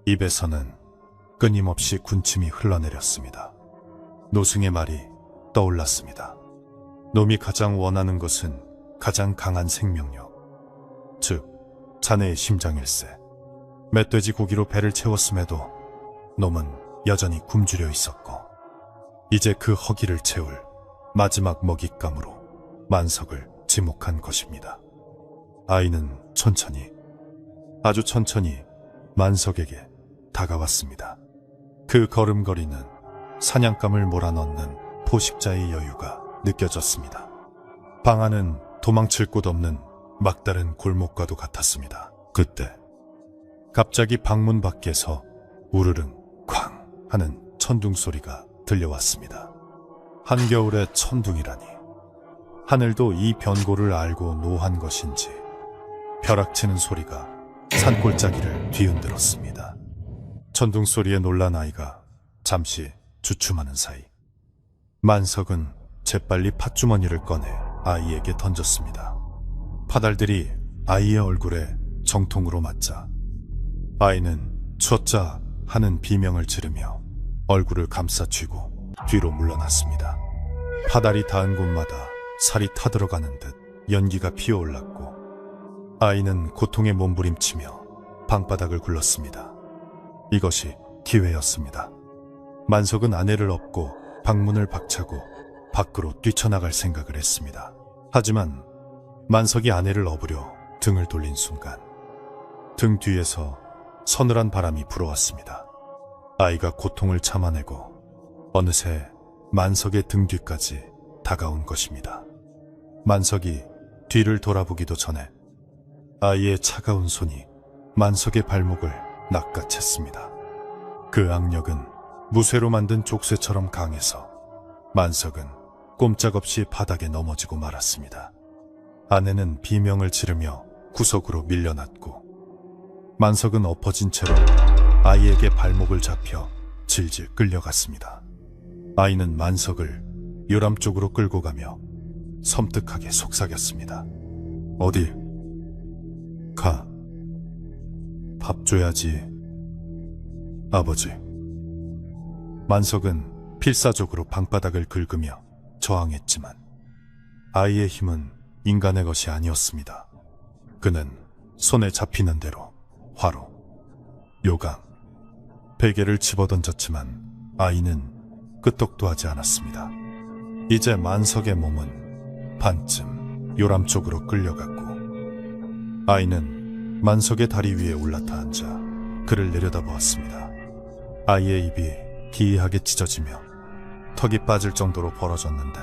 입에서는 끊임없이 군침이 흘러내렸습니다. 노승의 말이 떠올랐습니다. 놈이 가장 원하는 것은 가장 강한 생명력, 즉 자네의 심장일세. 멧돼지 고기로 배를 채웠음에도 놈은 여전히 굶주려 있었고 이제 그 허기를 채울 마지막 먹잇감으로 만석을 지목한 것입니다. 아이는 천천히, 아주 천천히 만석에게 다가왔습니다. 그 걸음걸이는 사냥감을 몰아넣는 포식자의 여유가 느껴졌습니다. 방 안은 도망칠 곳 없는 막다른 골목과도 같았습니다. 그때 갑자기 방문 밖에서 우르릉 쾅 하는 천둥 소리가 들려왔습니다. 한겨울의 천둥이라니 하늘도 이 변고를 알고 노한 것인지 벼락치는 소리가 산골짜기를 뒤흔들었습니다. 천둥 소리에 놀란 아이가 잠시 주춤하는 사이 만석은 재빨리 팥주머니를 꺼내 아이에게 던졌습니다. 파달들이 아이의 얼굴에 정통으로 맞자 아이는 추었자 하는 비명을 지르며 얼굴을 감싸쥐고 뒤로 물러났습니다. 파달이 닿은 곳마다 살이 타들어가는 듯 연기가 피어올랐고 아이는 고통에 몸부림치며 방바닥을 굴렀습니다. 이것이 기회였습니다. 만석은 아내를 업고 방문을 박차고 밖으로 뛰쳐나갈 생각을 했습니다. 하지만 만석이 아내를 업으려 등을 돌린 순간 등 뒤에서 서늘한 바람이 불어왔습니다. 아이가 고통을 참아내고 어느새 만석의 등 뒤까지 다가온 것입니다. 만석이 뒤를 돌아보기도 전에 아이의 차가운 손이 만석의 발목을 낚아챘습니다. 그 악력은 무쇠로 만든 족쇄처럼 강해서 만석은 꼼짝없이 바닥에 넘어지고 말았습니다. 아내는 비명을 지르며 구석으로 밀려났고 만석은 엎어진 채로 아이에게 발목을 잡혀 질질 끌려갔습니다. 아이는 만석을 요람 쪽으로 끌고 가며 섬뜩하게 속삭였습니다. 어딜 가? 밥 줘야지. 아버지. 만석은 필사적으로 방바닥을 긁으며 저항했지만 아이의 힘은 인간의 것이 아니었습니다. 그는 손에 잡히는 대로 화로, 요강, 베개를 집어던졌지만 아이는 끄떡도 하지 않았습니다. 이제 만석의 몸은 반쯤 요람 쪽으로 끌려갔고 아이는 만석의 다리 위에 올라타 앉아 그를 내려다보았습니다. 아이의 입이 기이하게 찢어지며 턱이 빠질 정도로 벌어졌는데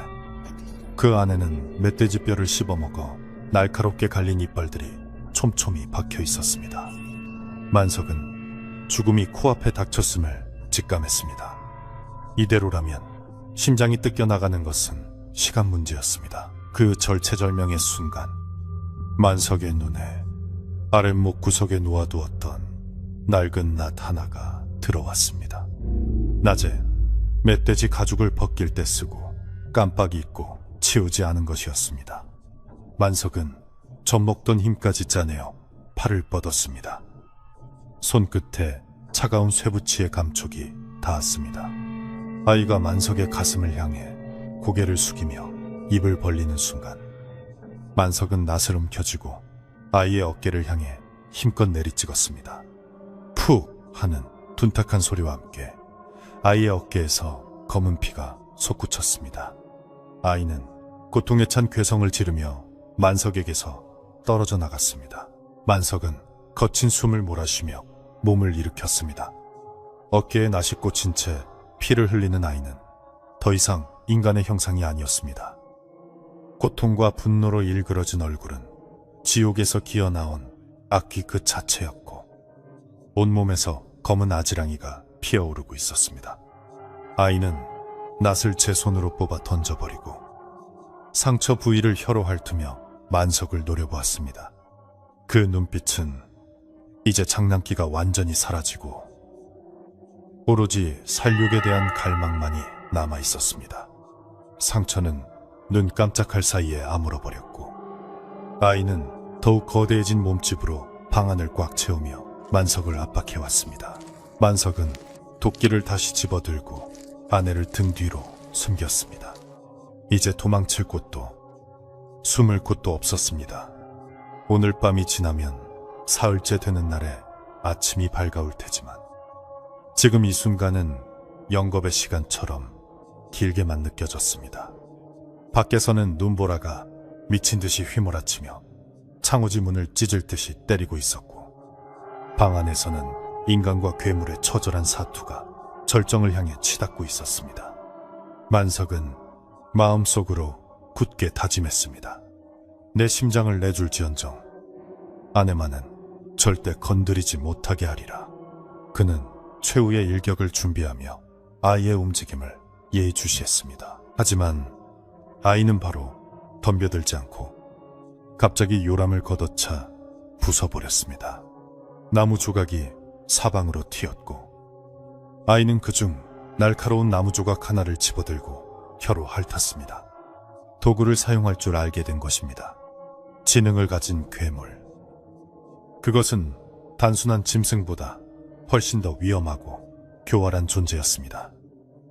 그 안에는 멧돼지뼈를 씹어먹어 날카롭게 갈린 이빨들이 촘촘히 박혀 있었습니다. 만석은 죽음이 코앞에 닥쳤음을 직감했습니다. 이대로라면 심장이 뜯겨나가는 것은 시간 문제였습니다. 그 절체절명의 순간 만석의 눈에 아랫목 구석에 놓아두었던 낡은 낫 하나가 들어왔습니다. 낮에 멧돼지 가죽을 벗길 때 쓰고 깜빡 잊고 치우지 않은 것이었습니다. 만석은 젖먹던 힘까지 짜내어 팔을 뻗었습니다. 손끝에 차가운 쇠붙이의 감촉이 닿았습니다. 아이가 만석의 가슴을 향해 고개를 숙이며 입을 벌리는 순간 만석은 낫을 움켜쥐고 아이의 어깨를 향해 힘껏 내리찍었습니다. 푹 하는 둔탁한 소리와 함께 아이의 어깨에서 검은 피가 솟구쳤습니다. 아이는 고통에 찬 괴성을 지르며 만석에게서 떨어져 나갔습니다. 만석은 거친 숨을 몰아쉬며 몸을 일으켰습니다. 어깨에 낫이 꽂힌 채 피를 흘리는 아이는 더 이상 인간의 형상이 아니었습니다. 고통과 분노로 일그러진 얼굴은 지옥에서 기어나온 악귀 그 자체였고 온몸에서 검은 아지랑이가 피어오르고 있었습니다. 아이는 낫을 제 손으로 뽑아 던져버리고 상처 부위를 혀로 핥으며 만석을 노려보았습니다. 그 눈빛은 이제 장난기가 완전히 사라지고 오로지 살육에 대한 갈망만이 남아있었습니다. 상처는 눈 깜짝할 사이에 아물어버렸고 아이는 더욱 거대해진 몸집으로 방 안을 꽉 채우며 만석을 압박해왔습니다. 만석은 도끼를 다시 집어들고 아내를 등 뒤로 숨겼습니다. 이제 도망칠 곳도 숨을 곳도 없었습니다. 오늘 밤이 지나면 사흘째 되는 날에 아침이 밝아올 테지만 지금 이 순간은 영겁의 시간처럼 길게만 느껴졌습니다. 밖에서는 눈보라가 미친 듯이 휘몰아치며 창호지 문을 찢을 듯이 때리고 있었고 방 안에서는 인간과 괴물의 처절한 사투가 절정을 향해 치닫고 있었습니다. 만석은 마음속으로 굳게 다짐했습니다. 내 심장을 내줄지언정 아내만은 절대 건드리지 못하게 하리라. 그는 최후의 일격을 준비하며 아이의 움직임을 예의주시했습니다. 하지만 아이는 바로 덤벼들지 않고 갑자기 요람을 걷어차 부숴버렸습니다. 나무 조각이 사방으로 튀었고 아이는 그중 날카로운 나무 조각 하나를 집어들고 혀로 핥았습니다. 도구를 사용할 줄 알게 된 것입니다. 지능을 가진 괴물. 그것은 단순한 짐승보다 훨씬 더 위험하고 교활한 존재였습니다.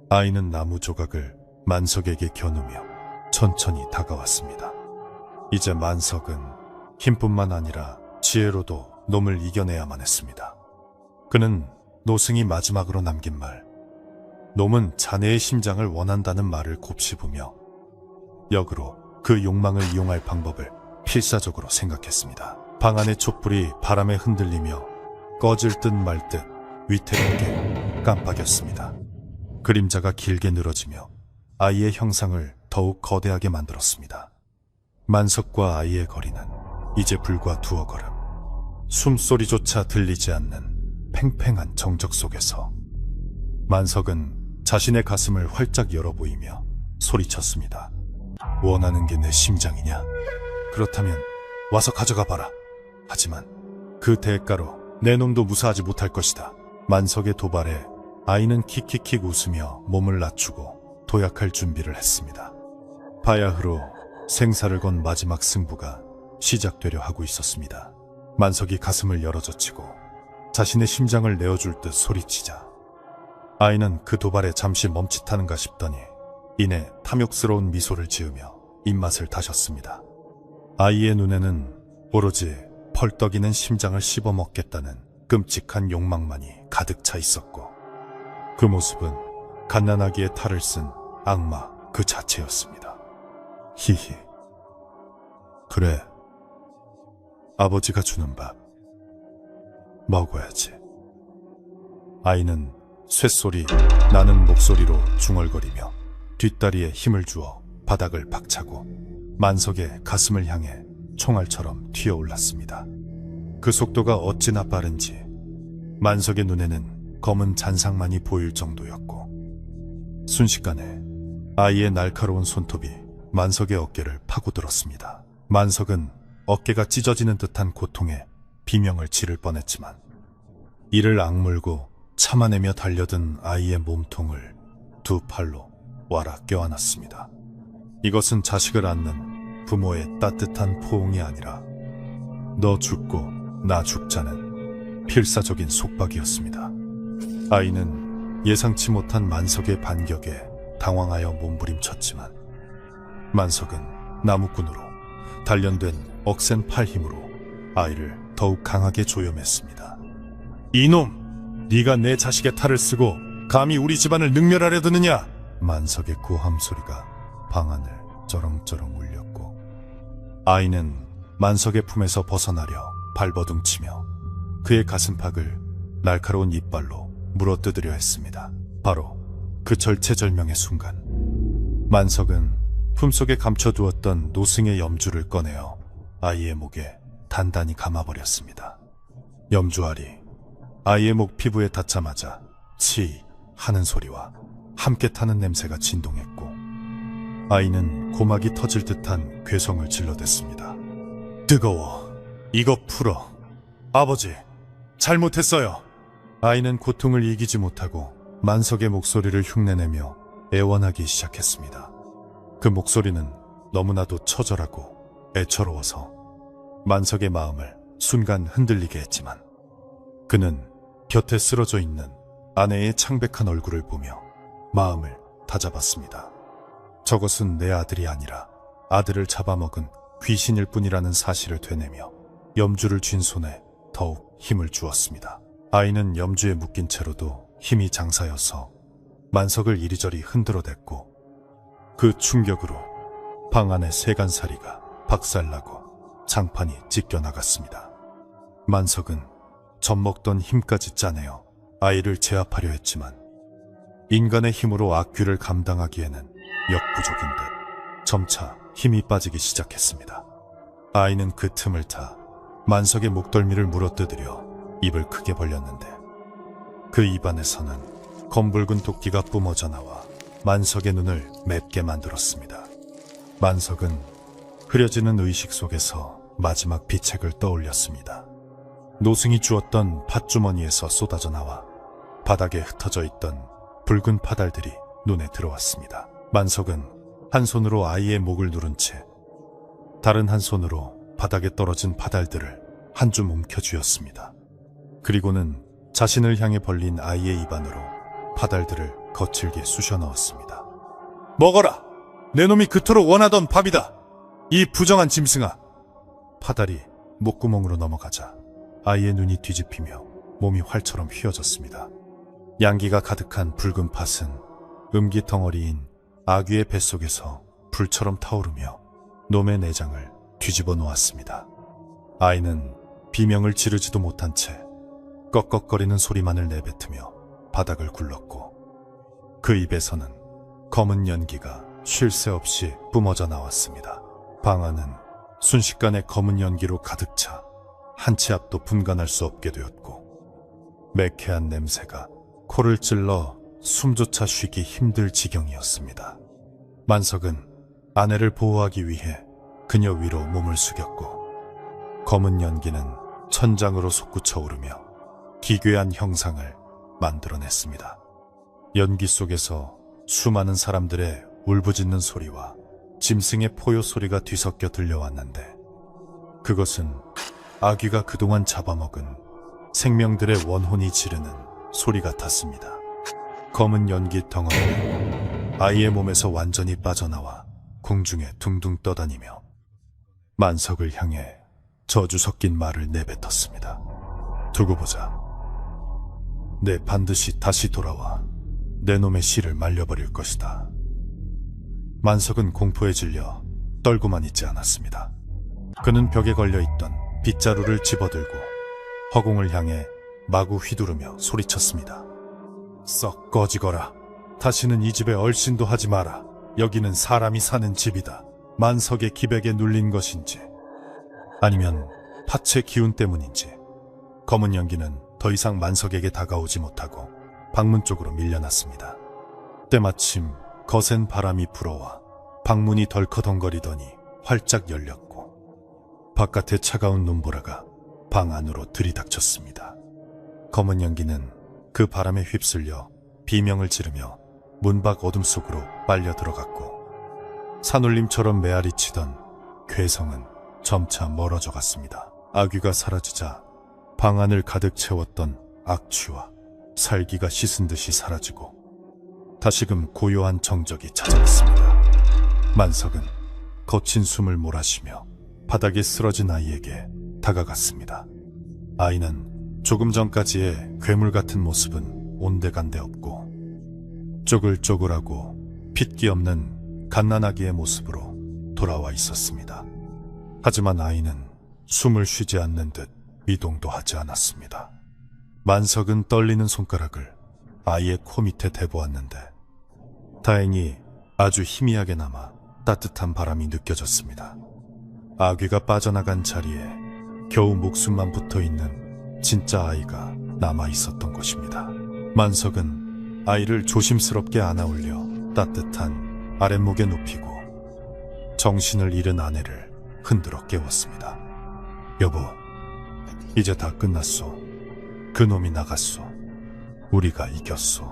아이는 나무 조각을 만석에게 겨누며 천천히 다가왔습니다. 이제 만석은 힘뿐만 아니라 지혜로도 놈을 이겨내야만 했습니다. 그는 노승이 마지막으로 남긴 말, 놈은 자네의 심장을 원한다는 말을 곱씹으며 역으로 그 욕망을 이용할 방법을 필사적으로 생각했습니다. 방 안의 촛불이 바람에 흔들리며 꺼질 듯 말 듯 위태롭게 깜빡였습니다. 그림자가 길게 늘어지며 아이의 형상을 더욱 거대하게 만들었습니다. 만석과 아이의 거리는 이제 불과 두어 걸음. 숨소리조차 들리지 않는 팽팽한 정적 속에서 만석은 자신의 가슴을 활짝 열어 보이며 소리쳤습니다. 원하는 게 내 심장이냐? 그렇다면 와서 가져가 봐라. 하지만 그 대가로 내 놈도 무사하지 못할 것이다. 만석의 도발에 아이는 킥킥킥 웃으며 몸을 낮추고 도약할 준비를 했습니다. 바야흐로 생사를 건 마지막 승부가 시작되려 하고 있었습니다. 만석이 가슴을 열어젖히고 자신의 심장을 내어줄 듯 소리치자 아이는 그 도발에 잠시 멈칫하는가 싶더니 이내 탐욕스러운 미소를 지으며 입맛을 다셨습니다. 아이의 눈에는 오로지 펄떡이는 심장을 씹어먹겠다는 끔찍한 욕망만이 가득 차 있었고 그 모습은 갓난아기의 탈을 쓴 악마 그 자체였습니다. 히히. 그래. 아버지가 주는 밥 먹어야지. 아이는 쇳소리 나는 목소리로 중얼거리며 뒷다리에 힘을 주어 바닥을 박차고 만석의 가슴을 향해 총알처럼 튀어올랐습니다. 그 속도가 어찌나 빠른지 만석의 눈에는 검은 잔상만이 보일 정도였고 순식간에 아이의 날카로운 손톱이 만석의 어깨를 파고들었습니다. 만석은 어깨가 찢어지는 듯한 고통에 비명을 지를 뻔했지만 이를 악물고 참아내며 달려든 아이의 몸통을 두 팔로 와라 껴안았습니다. 이것은 자식을 안는 부모의 따뜻한 포옹이 아니라 너 죽고 나 죽자는 필사적인 속박이었습니다. 아이는 예상치 못한 만석의 반격에 당황하여 몸부림쳤지만 만석은 나무꾼으로 단련된 억센 팔 힘으로 아이를 더욱 강하게 조여맸습니다. 이놈! 네가 내 자식의 탈을 쓰고 감히 우리 집안을 능멸하려 드느냐! 만석의 고함 소리가 방 안을 쩌렁쩌렁 울렸고 아이는 만석의 품에서 벗어나려 발버둥치며 그의 가슴팍을 날카로운 이빨로 물어뜯으려 했습니다. 바로 그 절체절명의 순간 만석은 품속에 감춰두었던 노승의 염주를 꺼내어 아이의 목에 단단히 감아버렸습니다. 염주알이 아이의 목 피부에 닿자마자 치 하는 소리와 함께 타는 냄새가 진동했고 아이는 고막이 터질 듯한 괴성을 질러댔습니다. 뜨거워. 이거 풀어. 아버지, 잘못했어요. 아이는 고통을 이기지 못하고 만석의 목소리를 흉내내며 애원하기 시작했습니다. 그 목소리는 너무나도 처절하고 애처로워서 만석의 마음을 순간 흔들리게 했지만 그는 곁에 쓰러져 있는 아내의 창백한 얼굴을 보며 마음을 다잡았습니다. 저것은 내 아들이 아니라 아들을 잡아먹은 귀신일 뿐이라는 사실을 되뇌며 염주를 쥔 손에 더욱 힘을 주었습니다. 아이는 염주에 묶인 채로도 힘이 장사여서 만석을 이리저리 흔들어댔고 그 충격으로 방 안의 세간살이가 박살나고 장판이 찢겨나갔습니다. 만석은 젖먹던 힘까지 짜내어 아이를 제압하려 했지만 인간의 힘으로 악귀를 감당하기에는 역부족인 듯 점차 힘이 빠지기 시작했습니다. 아이는 그 틈을 타 만석의 목덜미를 물어뜯으려 입을 크게 벌렸는데 그 입안에서는 검붉은 도끼가 뿜어져 나와 만석의 눈을 맵게 만들었습니다. 만석은 흐려지는 의식 속에서 마지막 비책을 떠올렸습니다. 노승이 주었던 팥주머니에서 쏟아져 나와 바닥에 흩어져 있던 붉은 파달들이 눈에 들어왔습니다. 만석은 한 손으로 아이의 목을 누른 채 다른 한 손으로 바닥에 떨어진 파달들을 한 줌 움켜쥐었습니다. 그리고는 자신을 향해 벌린 아이의 입안으로 파달들을 거칠게 쑤셔 넣었습니다. 먹어라! 내 놈이 그토록 원하던 밥이다! 이 부정한 짐승아! 파달이 목구멍으로 넘어가자 아이의 눈이 뒤집히며 몸이 활처럼 휘어졌습니다. 양기가 가득한 붉은 팥은 음기덩어리인 아귀의 뱃속에서 불처럼 타오르며 놈의 내장을 뒤집어 놓았습니다. 아이는 비명을 지르지도 못한 채 꺽꺽거리는 소리만을 내뱉으며 바닥을 굴렀고 그 입에서는 검은 연기가 쉴 새 없이 뿜어져 나왔습니다. 방 안은 순식간에 검은 연기로 가득 차 한 치 앞도 분간할 수 없게 되었고 매캐한 냄새가 코를 찔러 숨조차 쉬기 힘들 지경이었습니다. 만석은 아내를 보호하기 위해 그녀 위로 몸을 숙였고 검은 연기는 천장으로 솟구쳐 오르며 기괴한 형상을 만들어냈습니다. 연기 속에서 수많은 사람들의 울부짖는 소리와 짐승의 포효 소리가 뒤섞여 들려왔는데 그것은 아귀가 그동안 잡아먹은 생명들의 원혼이 지르는 소리 같았습니다. 검은 연기 덩어리는 아이의 몸에서 완전히 빠져나와 공중에 둥둥 떠다니며 만석을 향해 저주 섞인 말을 내뱉었습니다. 두고 보자. 내 반드시 다시 돌아와 내 놈의 씨를 말려버릴 것이다. 만석은 공포에 질려 떨고만 있지 않았습니다. 그는 벽에 걸려있던 빗자루를 집어들고 허공을 향해 마구 휘두르며 소리쳤습니다. 썩 꺼지거라. 다시는 이 집에 얼씬도 하지 마라. 여기는 사람이 사는 집이다. 만석의 기백에 눌린 것인지 아니면 팥의 기운 때문인지 검은 연기는 더 이상 만석에게 다가오지 못하고 방문 쪽으로 밀려났습니다. 때마침 거센 바람이 불어와 방문이 덜커덩거리더니 활짝 열렸고 바깥의 차가운 눈보라가 방 안으로 들이닥쳤습니다. 검은 연기는 그 바람에 휩쓸려 비명을 지르며 문밖 어둠 속으로 빨려 들어갔고 산울림처럼 메아리치던 괴성은 점차 멀어져 갔습니다. 아귀가 사라지자 방 안을 가득 채웠던 악취와 살기가 씻은 듯이 사라지고 다시금 고요한 정적이 찾아왔습니다. 만석은 거친 숨을 몰아쉬며 바닥에 쓰러진 아이에게 다가갔습니다. 아이는 조금 전까지의 괴물 같은 모습은 온데간데 없고 쪼글쪼글하고 핏기 없는 갓난아기의 모습으로 돌아와 있었습니다. 하지만 아이는 숨을 쉬지 않는 듯 이동도 하지 않았습니다. 만석은 떨리는 손가락을 아이의 코 밑에 대보았는데 다행히 아주 희미하게 남아 따뜻한 바람이 느껴졌습니다. 아귀가 빠져나간 자리에 겨우 목숨만 붙어있는 진짜 아이가 남아 있었던 것입니다. 만석은 아이를 조심스럽게 안아올려 따뜻한 아랫목에 눕히고 정신을 잃은 아내를 흔들어 깨웠습니다. 여보, 이제 다 끝났소. 그놈이 나갔소. 우리가 이겼소.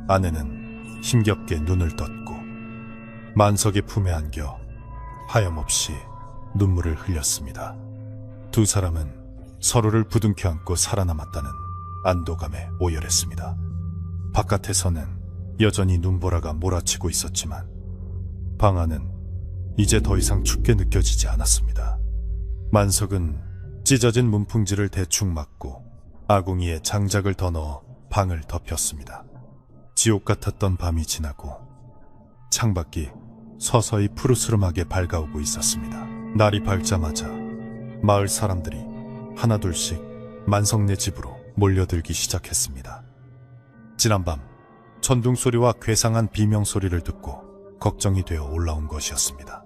아내는 힘겹게 눈을 떴고 만석의 품에 안겨 하염없이 눈물을 흘렸습니다. 두 사람은 서로를 부둥켜 안고 살아남았다는 안도감에 오열했습니다. 바깥에서는 여전히 눈보라가 몰아치고 있었지만 방 안은 이제 더 이상 춥게 느껴지지 않았습니다. 만석은 찢어진 문풍지를 대충 막고 아궁이에 장작을 더 넣어 방을 덮였습니다. 지옥 같았던 밤이 지나고 창밖이 서서히 푸르스름하게 밝아오고 있었습니다. 날이 밝자마자 마을 사람들이 하나둘씩 만석네 집으로 몰려들기 시작했습니다. 지난밤 천둥소리와 괴상한 비명소리를 듣고 걱정이 되어 올라온 것이었습니다.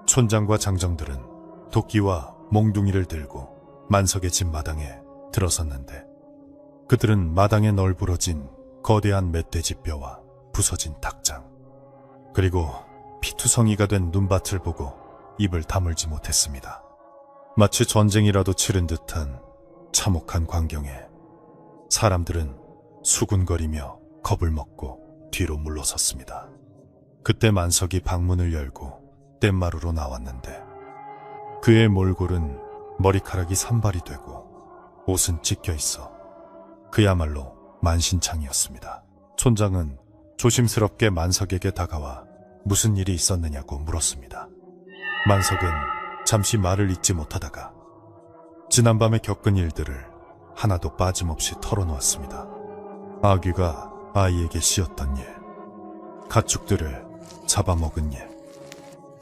촌장과 장정들은 도끼와 몽둥이를 들고 만석의 집 마당에 들어섰는데 그들은 마당에 널브러진 거대한 멧돼지 뼈와 부서진 닭장 그리고 피투성이가 된 눈밭을 보고 입을 다물지 못했습니다. 마치 전쟁이라도 치른 듯한 참혹한 광경에 사람들은 수군거리며 겁을 먹고 뒤로 물러섰습니다. 그때 만석이 방문을 열고 뗏마루로 나왔는데 그의 몰골은 머리카락이 산발이 되고 옷은 찢겨 있어 그야말로 만신창이었습니다. 촌장은 조심스럽게 만석에게 다가와 무슨 일이 있었느냐고 물었습니다. 만석은 잠시 말을 잇지 못하다가 지난밤에 겪은 일들을 하나도 빠짐없이 털어놓았습니다. 아귀가 아이에게 씌었던 일, 가축들을 잡아먹은 일,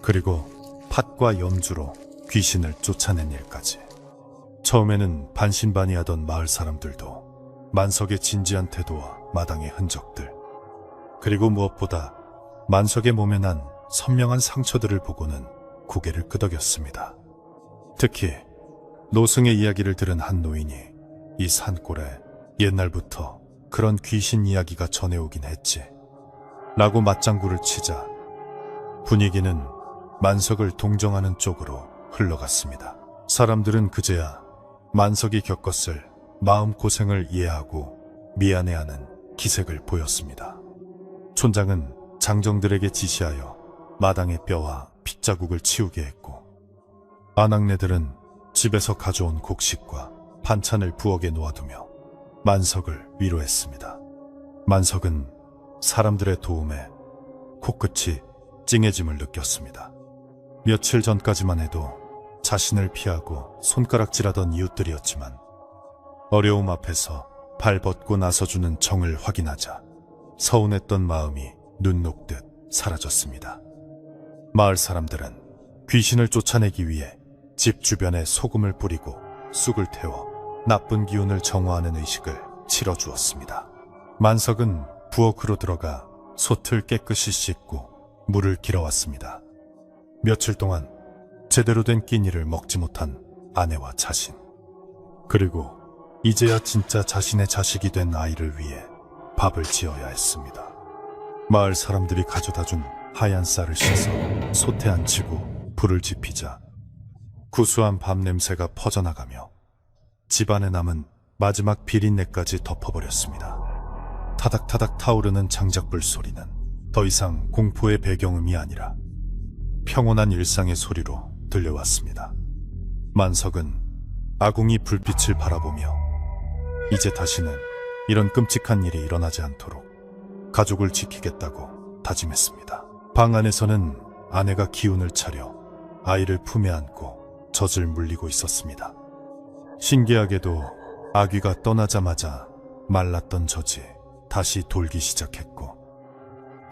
그리고 팥과 염주로 귀신을 쫓아낸 일까지. 처음에는 반신반의하던 마을 사람들도 만석의 진지한 태도와 마당의 흔적들, 그리고 무엇보다 만석의 몸에 난 선명한 상처들을 보고는 고개를 끄덕였습니다. 특히 노승의 이야기를 들은 한 노인이 이 산골에 옛날부터 그런 귀신 이야기가 전해오긴 했지 라고 맞장구를 치자 분위기는 만석을 동정하는 쪽으로 흘러갔습니다. 사람들은 그제야 만석이 겪었을 마음고생을 이해하고 미안해하는 기색을 보였습니다. 촌장은 장정들에게 지시하여 마당의 뼈와 핏자국을 치우게 했고 아낙네들은 집에서 가져온 곡식과 반찬을 부엌에 놓아두며 만석을 위로했습니다. 만석은 사람들의 도움에 코끝이 찡해짐을 느꼈습니다. 며칠 전까지만 해도 자신을 피하고 손가락질하던 이웃들이었지만 어려움 앞에서 발 벗고 나서주는 정을 확인하자 서운했던 마음이 눈 녹듯 사라졌습니다. 마을 사람들은 귀신을 쫓아내기 위해 집 주변에 소금을 뿌리고 쑥을 태워 나쁜 기운을 정화하는 의식을 치러주었습니다. 만석은 부엌으로 들어가 솥을 깨끗이 씻고 물을 길어왔습니다. 며칠 동안 제대로 된 끼니를 먹지 못한 아내와 자신, 그리고 이제야 진짜 자신의 자식이 된 아이를 위해 밥을 지어야 했습니다. 마을 사람들이 가져다준 하얀 쌀을 씻어 솥에 앉히고 불을 지피자 구수한 밥 냄새가 퍼져나가며 집안에 남은 마지막 비린내까지 덮어버렸습니다. 타닥타닥 타오르는 장작불 소리는 더 이상 공포의 배경음이 아니라 평온한 일상의 소리로 들려왔습니다. 만석은 아궁이 불빛을 바라보며 이제 다시는 이런 끔찍한 일이 일어나지 않도록 가족을 지키겠다고 다짐했습니다. 방 안에서는 아내가 기운을 차려 아이를 품에 안고 젖을 물리고 있었습니다. 신기하게도 아귀가 떠나자마자 말랐던 젖이 다시 돌기 시작했고,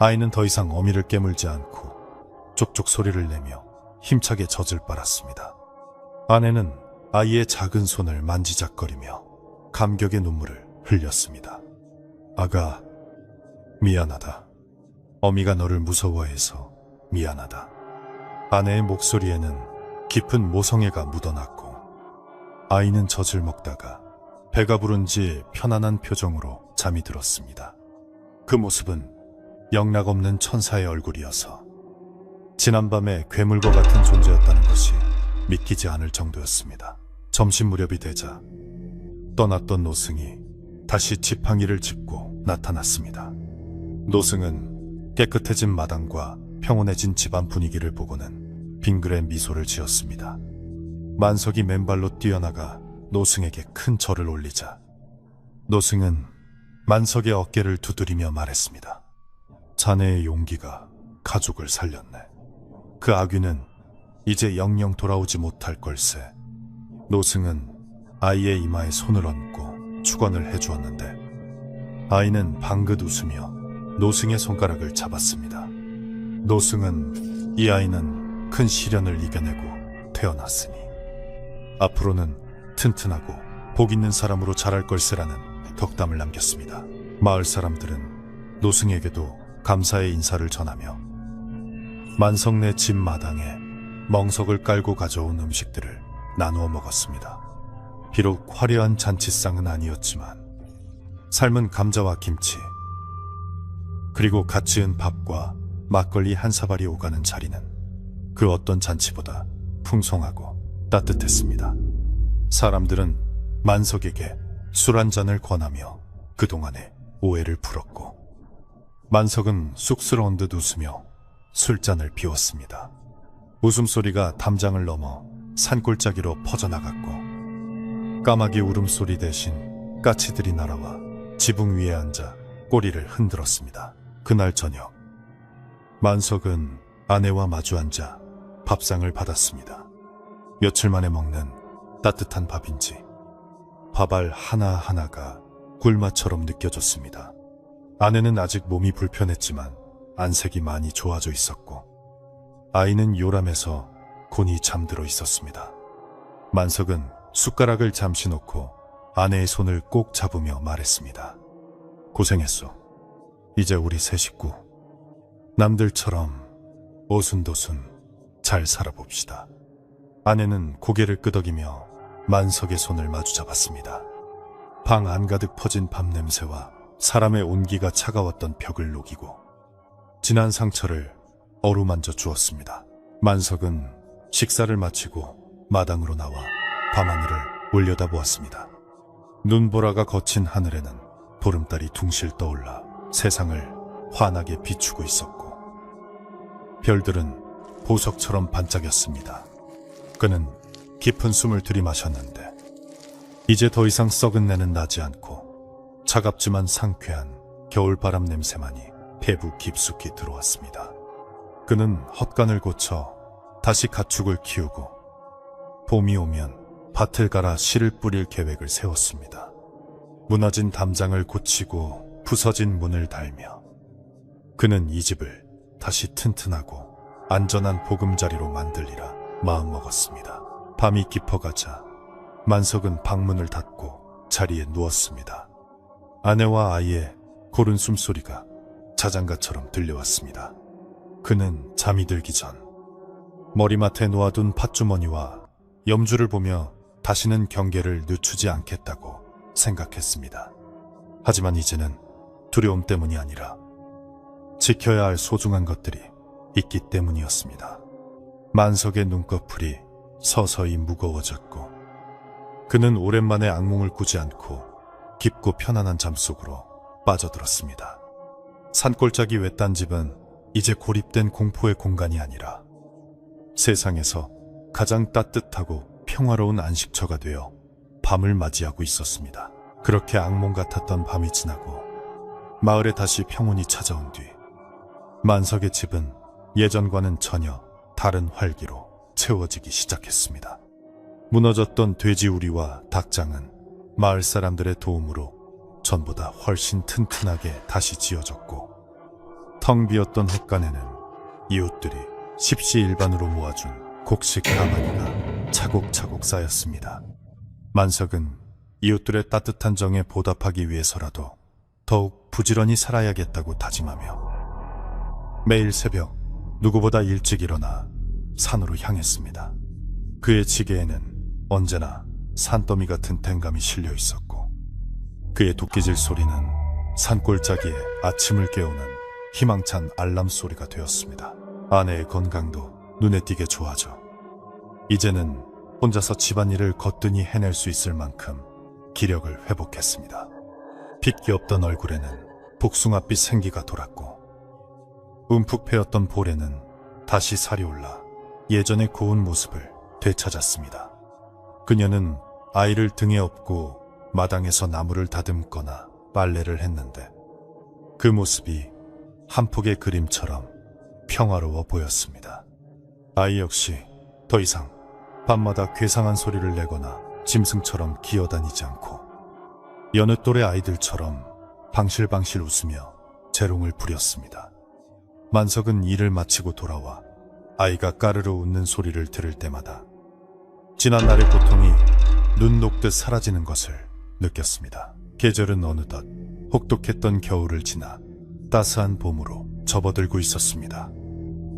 아이는 더 이상 어미를 깨물지 않고 족족 소리를 내며 힘차게 젖을 빨았습니다. 아내는 아이의 작은 손을 만지작거리며 감격의 눈물을 흘렸습니다. 아가, 미안하다. 어미가 너를 무서워해서 미안하다. 아내의 목소리에는 깊은 모성애가 묻어났고, 아이는 젖을 먹다가 배가 부른지 편안한 표정으로 잠이 들었습니다. 그 모습은 영락없는 천사의 얼굴이어서 지난밤에 괴물과 같은 존재였다는 것이 믿기지 않을 정도였습니다. 점심 무렵이 되자 떠났던 노승이 다시 지팡이를 짚고 나타났습니다. 노승은 깨끗해진 마당과 평온해진 집안 분위기를 보고는 빙그레 미소를 지었습니다. 만석이 맨발로 뛰어나가 노승에게 큰 절을 올리자 노승은 만석의 어깨를 두드리며 말했습니다. 자네의 용기가 가족을 살렸네. 그 아귀는 이제 영영 돌아오지 못할 걸세. 노승은 아이의 이마에 손을 얹고 축원을 해주었는데 아이는 방긋 웃으며 노승의 손가락을 잡았습니다. 노승은 이 아이는 큰 시련을 이겨내고 태어났으니 앞으로는 튼튼하고 복 있는 사람으로 자랄 걸세라는 덕담을 남겼습니다. 마을 사람들은 노승에게도 감사의 인사를 전하며 만석네 집 마당에 멍석을 깔고 가져온 음식들을 나누어 먹었습니다. 비록 화려한 잔치상은 아니었지만 삶은 감자와 김치, 그리고 갓 지은 밥과 막걸리 한 사발이 오가는 자리는 그 어떤 잔치보다 풍성하고 따뜻했습니다. 사람들은 만석에게 술 한 잔을 권하며 그동안의 오해를 풀었고, 만석은 쑥스러운 듯 웃으며 술잔을 비웠습니다. 웃음소리가 담장을 넘어 산골짜기로 퍼져나갔고, 까마귀 울음소리 대신 까치들이 날아와 지붕 위에 앉아 꼬리를 흔들었습니다. 그날 저녁, 만석은 아내와 마주 앉아 밥상을 받았습니다. 며칠 만에 먹는 따뜻한 밥인지 밥알 하나하나가 꿀맛처럼 느껴졌습니다. 아내는 아직 몸이 불편했지만 안색이 많이 좋아져 있었고, 아이는 요람해서 곤히 잠들어 있었습니다. 만석은 숟가락을 잠시 놓고 아내의 손을 꼭 잡으며 말했습니다. 고생했어. 이제 우리 세 식구 남들처럼 오순도순 잘 살아봅시다. 아내는 고개를 끄덕이며 만석의 손을 마주 잡았습니다. 방 안가득 퍼진 밥 냄새와 사람의 온기가 차가웠던 벽을 녹이고 진한 상처를 어루만져 주었습니다. 만석은 식사를 마치고 마당으로 나와 밤하늘을 올려다보았습니다. 눈보라가 거친 하늘에는 보름달이 둥실 떠올라 세상을 환하게 비추고 있었고, 별들은 보석처럼 반짝였습니다. 그는 깊은 숨을 들이마셨는데 이제 더 이상 썩은 내는 나지 않고 차갑지만 상쾌한 겨울바람 냄새만이 배부 깊숙이 들어왔습니다. 그는 헛간을 고쳐 다시 가축을 키우고 봄이 오면 밭을 갈아 씨를 뿌릴 계획을 세웠습니다. 무너진 담장을 고치고 부서진 문을 달며 그는 이 집을 다시 튼튼하고 안전한 보금자리로 만들리라 마음먹었습니다. 밤이 깊어가자 만석은 방문을 닫고 자리에 누웠습니다. 아내와 아이의 고른 숨소리가 자장가처럼 들려왔습니다. 그는 잠이 들기 전 머리맡에 놓아둔 팥주머니와 염주를 보며 다시는 경계를 늦추지 않겠다고 생각했습니다. 하지만 이제는 두려움 때문이 아니라 지켜야 할 소중한 것들이 있기 때문이었습니다. 만석의 눈꺼풀이 서서히 무거워졌고 그는 오랜만에 악몽을 꾸지 않고 깊고 편안한 잠속으로 빠져들었습니다. 산골짜기 외딴 집은 이제 고립된 공포의 공간이 아니라 세상에서 가장 따뜻하고 평화로운 안식처가 되어 밤을 맞이하고 있었습니다. 그렇게 악몽 같았던 밤이 지나고 마을에 다시 평온이 찾아온 뒤 만석의 집은 예전과는 전혀 다른 활기로 채워지기 시작했습니다. 무너졌던 돼지우리와 닭장은 마을 사람들의 도움으로 전보다 훨씬 튼튼하게 다시 지어졌고 텅 비었던 헛간에는 이웃들이 십시일반으로 모아준 곡식 가마니가 차곡차곡 쌓였습니다. 만석은 이웃들의 따뜻한 정에 보답하기 위해서라도 더욱 부지런히 살아야겠다고 다짐하며 매일 새벽 누구보다 일찍 일어나 산으로 향했습니다. 그의 지게에는 언제나 산더미 같은 댕감이 실려 있었고 그의 도끼질 소리는 산골짜기의 아침을 깨우는 희망찬 알람 소리가 되었습니다. 아내의 건강도 눈에 띄게 좋아져 이제는 혼자서 집안일을 거뜬히 해낼 수 있을 만큼 기력을 회복했습니다. 핏기 없던 얼굴에는 복숭아빛 생기가 돌았고 움푹 패였던 볼에는 다시 살이 올라 예전의 고운 모습을 되찾았습니다. 그녀는 아이를 등에 업고 마당에서 나무를 다듬거나 빨래를 했는데 그 모습이 한 폭의 그림처럼 평화로워 보였습니다. 아이 역시 더 이상 밤마다 괴상한 소리를 내거나 짐승처럼 기어다니지 않고 여느 또래 아이들처럼 방실방실 웃으며 재롱을 부렸습니다. 만석은 일을 마치고 돌아와 아이가 까르르 웃는 소리를 들을 때마다 지난날의 고통이 눈 녹듯 사라지는 것을 느꼈습니다. 계절은 어느덧 혹독했던 겨울을 지나 따스한 봄으로 접어들고 있었습니다.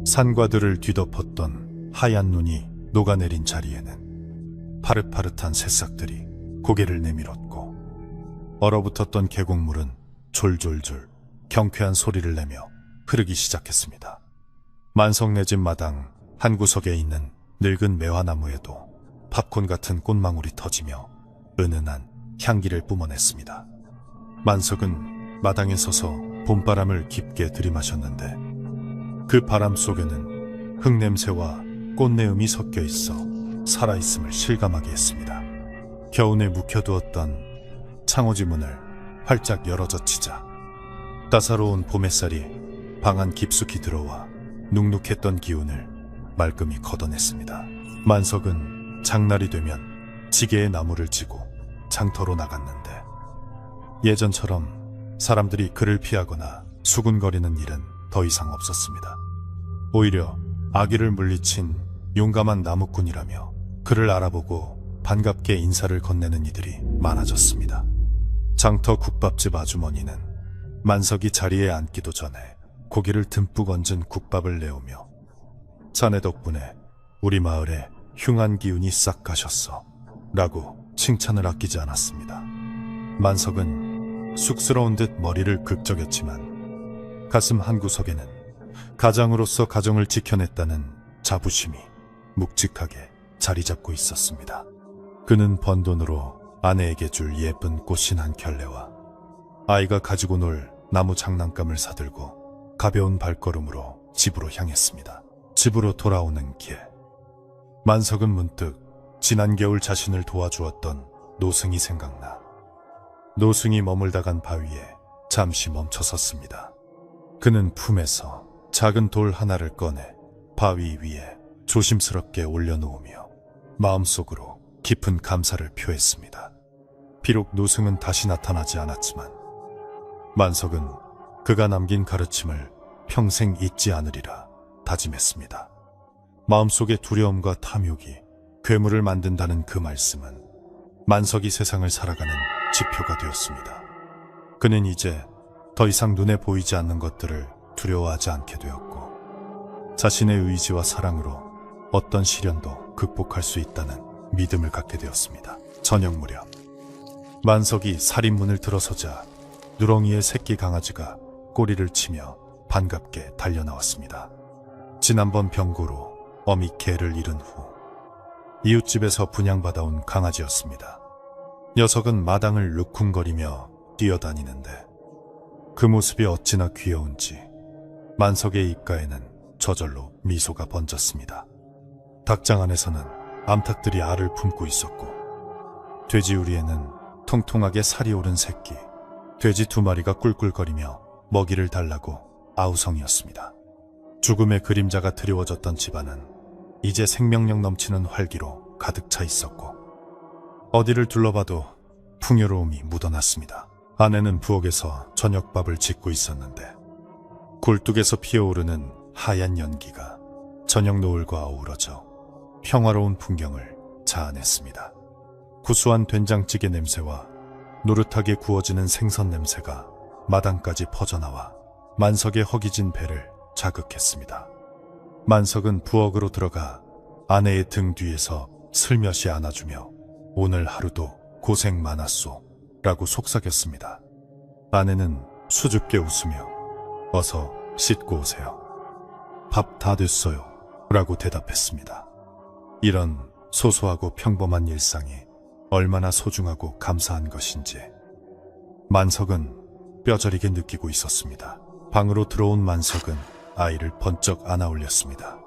산과들을 뒤덮었던 하얀 눈이 녹아내린 자리에는 파릇파릇한 새싹들이 고개를 내밀었고 얼어붙었던 계곡물은 졸졸졸 경쾌한 소리를 내며 흐르기 시작했습니다. 만석네 집 마당 한 구석에 있는 늙은 매화나무에도 팝콘 같은 꽃망울이 터지며 은은한 향기를 뿜어냈습니다. 만석은 마당에 서서 봄바람을 깊게 들이마셨는데 그 바람 속에는 흙냄새와 꽃내음이 섞여 있어 살아있음을 실감하게 했습니다. 겨우내 묵혀두었던 창호지 문을 활짝 열어젖히자 따사로운 봄 햇살이 방 안 깊숙이 들어와 눅눅했던 기운을 말끔히 걷어냈습니다. 만석은 장날이 되면 지게에 나무를 지고 장터로 나갔는데 예전처럼 사람들이 그를 피하거나 수군거리는 일은 더 이상 없었습니다. 오히려 아기를 물리친 용감한 나무꾼이라며 그를 알아보고 반갑게 인사를 건네는 이들이 많아졌습니다. 장터 국밥집 아주머니는 만석이 자리에 앉기도 전에 고기를 듬뿍 얹은 국밥을 내오며 자네 덕분에 우리 마을에 흉한 기운이 싹 가셨어 라고 칭찬을 아끼지 않았습니다. 만석은 쑥스러운 듯 머리를 긁적였지만 가슴 한구석에는 가장으로서 가정을 지켜냈다는 자부심이 묵직하게 자리 잡고 있었습니다. 그는 번 돈으로 아내에게 줄 예쁜 꽃신 한 켤레와 아이가 가지고 놀 나무 장난감을 사들고 가벼운 발걸음으로 집으로 향했습니다. 집으로 돌아오는 길, 만석은 문득 지난 겨울 자신을 도와주었던 노승이 생각나 노승이 머물다 간 바위에 잠시 멈춰 섰습니다. 그는 품에서 작은 돌 하나를 꺼내 바위 위에 조심스럽게 올려놓으며 마음속으로 깊은 감사를 표했습니다. 비록 노승은 다시 나타나지 않았지만 만석은 그가 남긴 가르침을 평생 잊지 않으리라 다짐했습니다. 마음속의 두려움과 탐욕이 괴물을 만든다는 그 말씀은 만석이 세상을 살아가는 지표가 되었습니다. 그는 이제 더 이상 눈에 보이지 않는 것들을 두려워하지 않게 되었고, 자신의 의지와 사랑으로 어떤 시련도 극복할 수 있다는 믿음을 갖게 되었습니다. 저녁 무렵 만석이 살인문을 들어서자 누렁이의 새끼 강아지가 꼬리를 치며 반갑게 달려나왔습니다. 지난번 병고로 어미 개를 잃은 후 이웃집에서 분양받아온 강아지였습니다. 녀석은 마당을 루쿵거리며 뛰어다니는데 그 모습이 어찌나 귀여운지 만석의 입가에는 저절로 미소가 번졌습니다. 닭장 안에서는 암탉들이 알을 품고 있었고, 돼지우리에는 통통하게 살이 오른 새끼, 돼지 2마리가 꿀꿀거리며 먹이를 달라고 아우성이었습니다. 죽음의 그림자가 드리워졌던 집안은 이제 생명력 넘치는 활기로 가득 차 있었고, 어디를 둘러봐도 풍요로움이 묻어났습니다. 아내는 부엌에서 저녁밥을 짓고 있었는데 굴뚝에서 피어오르는 하얀 연기가 저녁 노을과 어우러져 평화로운 풍경을 자아냈습니다. 구수한 된장찌개 냄새와 노릇하게 구워지는 생선 냄새가 마당까지 퍼져나와 만석의 허기진 배를 자극했습니다. 만석은 부엌으로 들어가 아내의 등 뒤에서 슬며시 안아주며 오늘 하루도 고생 많았소 라고 속삭였습니다. 아내는 수줍게 웃으며 어서 씻고 오세요. 밥 다 됐어요 라고 대답했습니다. 이런 소소하고 평범한 일상이 얼마나 소중하고 감사한 것인지 만석은 뼈저리게 느끼고 있었습니다. 방으로 들어온 만석은 아이를 번쩍 안아 올렸습니다.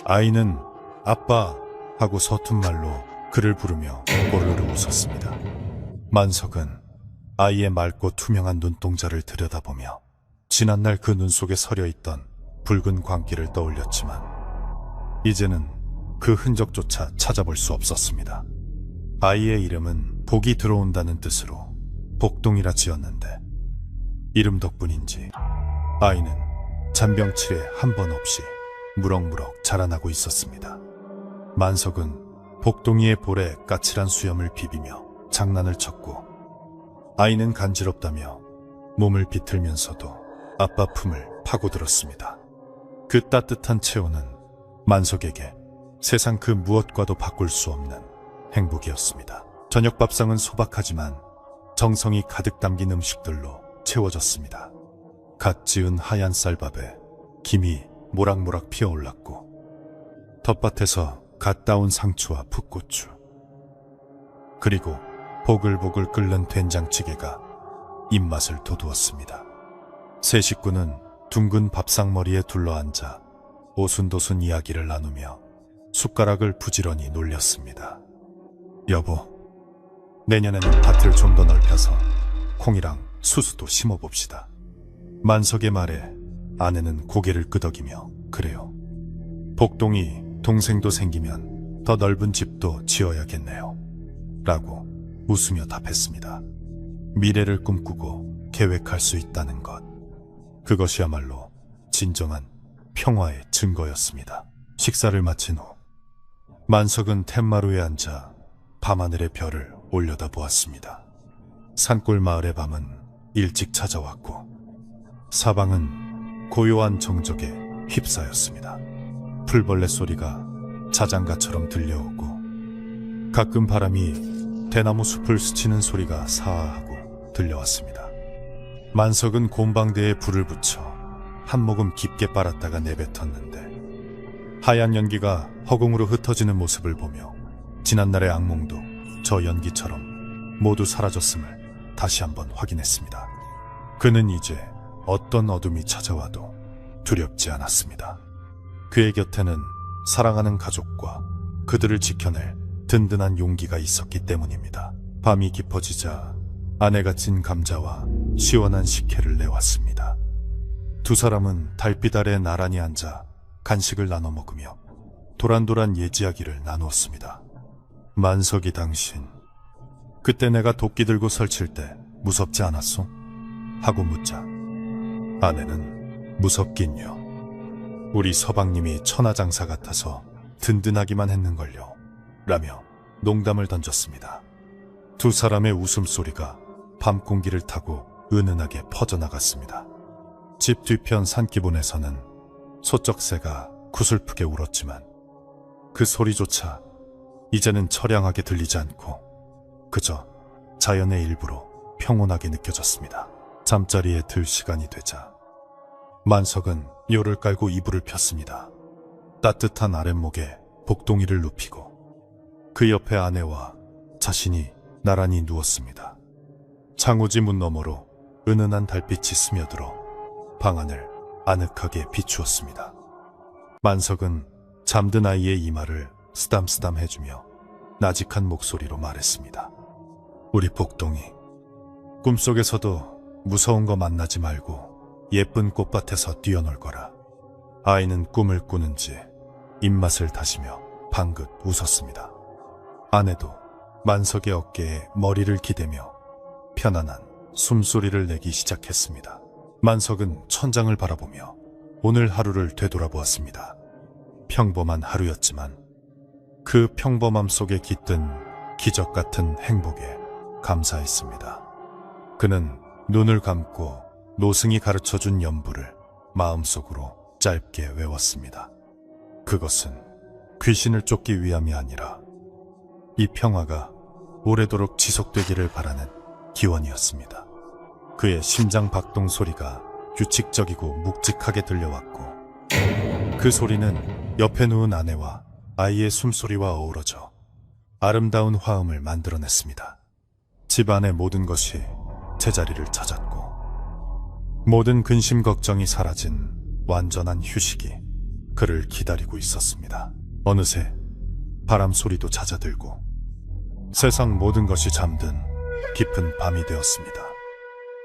아이는 아빠 하고 서툰 말로 그를 부르며 뽀르르 웃었습니다. 만석은 아이의 맑고 투명한 눈동자를 들여다보며 지난날 그 눈 속에 서려있던 붉은 광기를 떠올렸지만 이제는 그 흔적조차 찾아볼 수 없었습니다. 아이의 이름은 복이 들어온다는 뜻으로 복동이라 지었는데 이름 덕분인지 아이는 잔병치레 한 번 없이 무럭무럭 자라나고 있었습니다. 만석은 복동이의 볼에 까칠한 수염을 비비며 장난을 쳤고 아이는 간지럽다며 몸을 비틀면서도 아빠 품을 파고들었습니다. 그 따뜻한 체온은 만석에게 세상 그 무엇과도 바꿀 수 없는 행복이었습니다. 저녁 밥상은 소박하지만 정성이 가득 담긴 음식들로 채워졌습니다. 갓 지은 하얀 쌀밥에 김이 모락모락 피어올랐고 텃밭에서 갓 따온 상추와 풋고추, 그리고 보글보글 끓는 된장찌개가 입맛을 돋우었습니다. 세 식구는 둥근 밥상머리에 둘러앉아 오순도순 이야기를 나누며 숟가락을 부지런히 놀렸습니다. 여보, 내년에는 밭을 좀 더 넓혀서 콩이랑 수수도 심어봅시다. 만석의 말에 아내는 고개를 끄덕이며 그래요. 복동이 동생도 생기면 더 넓은 집도 지어야겠네요. 라고 웃으며 답했습니다. 미래를 꿈꾸고 계획할 수 있다는 것, 그것이야말로 진정한 평화의 증거였습니다. 식사를 마친 후 만석은 툇마루에 앉아 밤하늘의 별을 올려다보았습니다. 산골 마을의 밤은 일찍 찾아왔고 사방은 고요한 정적에 휩싸였습니다. 풀벌레 소리가 자장가처럼 들려오고 가끔 바람이 대나무 숲을 스치는 소리가 사하하고 들려왔습니다. 만석은 곰방대에 불을 붙여 한 모금 깊게 빨았다가 내뱉었는데 하얀 연기가 허공으로 흩어지는 모습을 보며 지난날의 악몽도 저 연기처럼 모두 사라졌음을 다시 한번 확인했습니다. 그는 이제 어떤 어둠이 찾아와도 두렵지 않았습니다. 그의 곁에는 사랑하는 가족과 그들을 지켜낼 든든한 용기가 있었기 때문입니다. 밤이 깊어지자 아내가 찐 감자와 시원한 식혜를 내왔습니다. 두 사람은 달빛 아래 나란히 앉아 간식을 나눠 먹으며 도란도란 예지하기를 나누었습니다. 만석이 당신, 그때 내가 도끼 들고 설칠 때 무섭지 않았소? 하고 묻자 아내는 무섭긴요. 우리 서방님이 천하장사 같아서 든든하기만 했는걸요. 라며 농담을 던졌습니다. 두 사람의 웃음소리가 밤 공기를 타고 은은하게 퍼져나갔습니다. 집 뒤편 산기본에서는 소쩍새가 구슬프게 울었지만 그 소리조차 이제는 처량하게 들리지 않고 그저 자연의 일부로 평온하게 느껴졌습니다. 잠자리에 들 시간이 되자 만석은 요를 깔고 이불을 폈습니다. 따뜻한 아랫목에 복동이를 눕히고 그 옆에 아내와 자신이 나란히 누웠습니다. 창호지 문 너머로 은은한 달빛이 스며들어 방안을 아늑하게 비추었습니다. 만석은 잠든 아이의 이마를 쓰담쓰담 해주며 나직한 목소리로 말했습니다. 우리 복동이, 꿈속에서도 무서운 거 만나지 말고 예쁜 꽃밭에서 뛰어놀 거라. 아이는 꿈을 꾸는지 입맛을 다시며 방긋 웃었습니다. 아내도 만석의 어깨에 머리를 기대며 편안한 숨소리를 내기 시작했습니다. 만석은 천장을 바라보며 오늘 하루를 되돌아보았습니다. 평범한 하루였지만 그 평범함 속에 깃든 기적 같은 행복에 감사했습니다. 그는 눈을 감고 노승이 가르쳐준 연부를 마음속으로 짧게 외웠습니다. 그것은 귀신을 쫓기 위함이 아니라 이 평화가 오래도록 지속되기를 바라는 기원이었습니다. 그의 심장 박동 소리가 규칙적이고 묵직하게 들려왔고 그 소리는 옆에 누운 아내와 아이의 숨소리와 어우러져 아름다운 화음을 만들어냈습니다. 집안의 모든 것이 제자리를 찾았고 모든 근심 걱정이 사라진 완전한 휴식이 그를 기다리고 있었습니다. 어느새 바람 소리도 잦아들고 세상 모든 것이 잠든 깊은 밤이 되었습니다.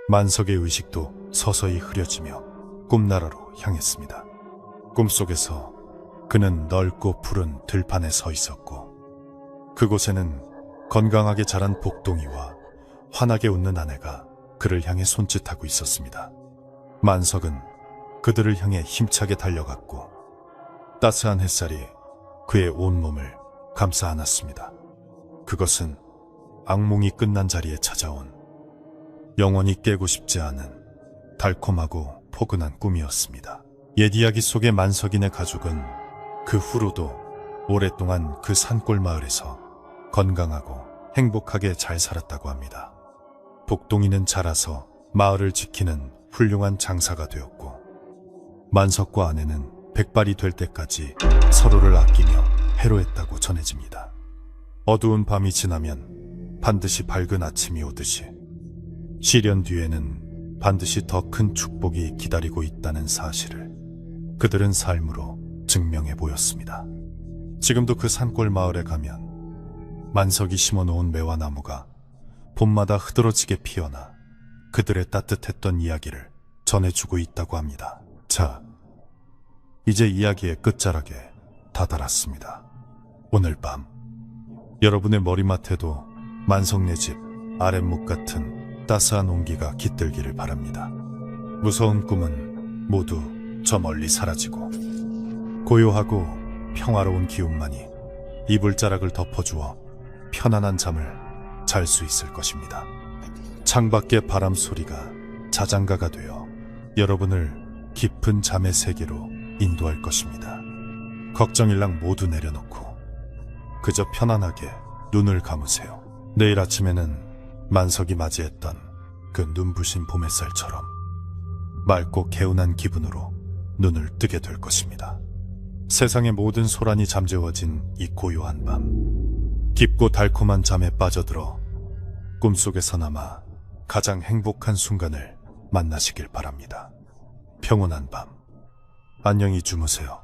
만석의 의식도 서서히 흐려지며 꿈나라로 향했습니다. 꿈속에서 그는 넓고 푸른 들판에 서 있었고 그곳에는 건강하게 자란 복동이와 환하게 웃는 아내가 그를 향해 손짓하고 있었습니다. 만석은 그들을 향해 힘차게 달려갔고 따스한 햇살이 그의 온몸을 감싸 안았습니다. 그것은 악몽이 끝난 자리에 찾아온 영원히 깨고 싶지 않은 달콤하고 포근한 꿈이었습니다. 옛 이야기 속의 만석인의 가족은 그 후로도 오랫동안 그 산골 마을에서 건강하고 행복하게 잘 살았다고 합니다. 복동이는 자라서 마을을 지키는 훌륭한 장사가 되었고 만석과 아내는 백발이 될 때까지 서로를 아끼며 해로했다고 전해집니다. 어두운 밤이 지나면 반드시 밝은 아침이 오듯이 시련 뒤에는 반드시 더 큰 축복이 기다리고 있다는 사실을 그들은 삶으로 증명해 보였습니다. 지금도 그 산골 마을에 가면 만석이 심어놓은 매화나무가 봄마다 흐드러지게 피어나 그들의 따뜻했던 이야기를 전해주고 있다고 합니다. 자, 이제 이야기의 끝자락에 다다랐습니다. 오늘 밤 여러분의 머리맡에도 만석네 집 아랫목 같은 따스한 온기가 깃들기를 바랍니다. 무서운 꿈은 모두 저 멀리 사라지고 고요하고 평화로운 기운만이 이불자락을 덮어주어 편안한 잠을 잘 수 있을 것입니다. 창밖의 바람 소리가 자장가가 되어 여러분을 깊은 잠의 세계로 인도할 것입니다. 걱정일랑 모두 내려놓고 그저 편안하게 눈을 감으세요. 내일 아침에는 만석이 맞이했던 그 눈부신 봄 햇살처럼 맑고 개운한 기분으로 눈을 뜨게 될 것입니다. 세상의 모든 소란이 잠재워진 이 고요한 밤, 깊고 달콤한 잠에 빠져들어 꿈속에서나마 가장 행복한 순간을 만나시길 바랍니다. 평온한 밤, 안녕히 주무세요.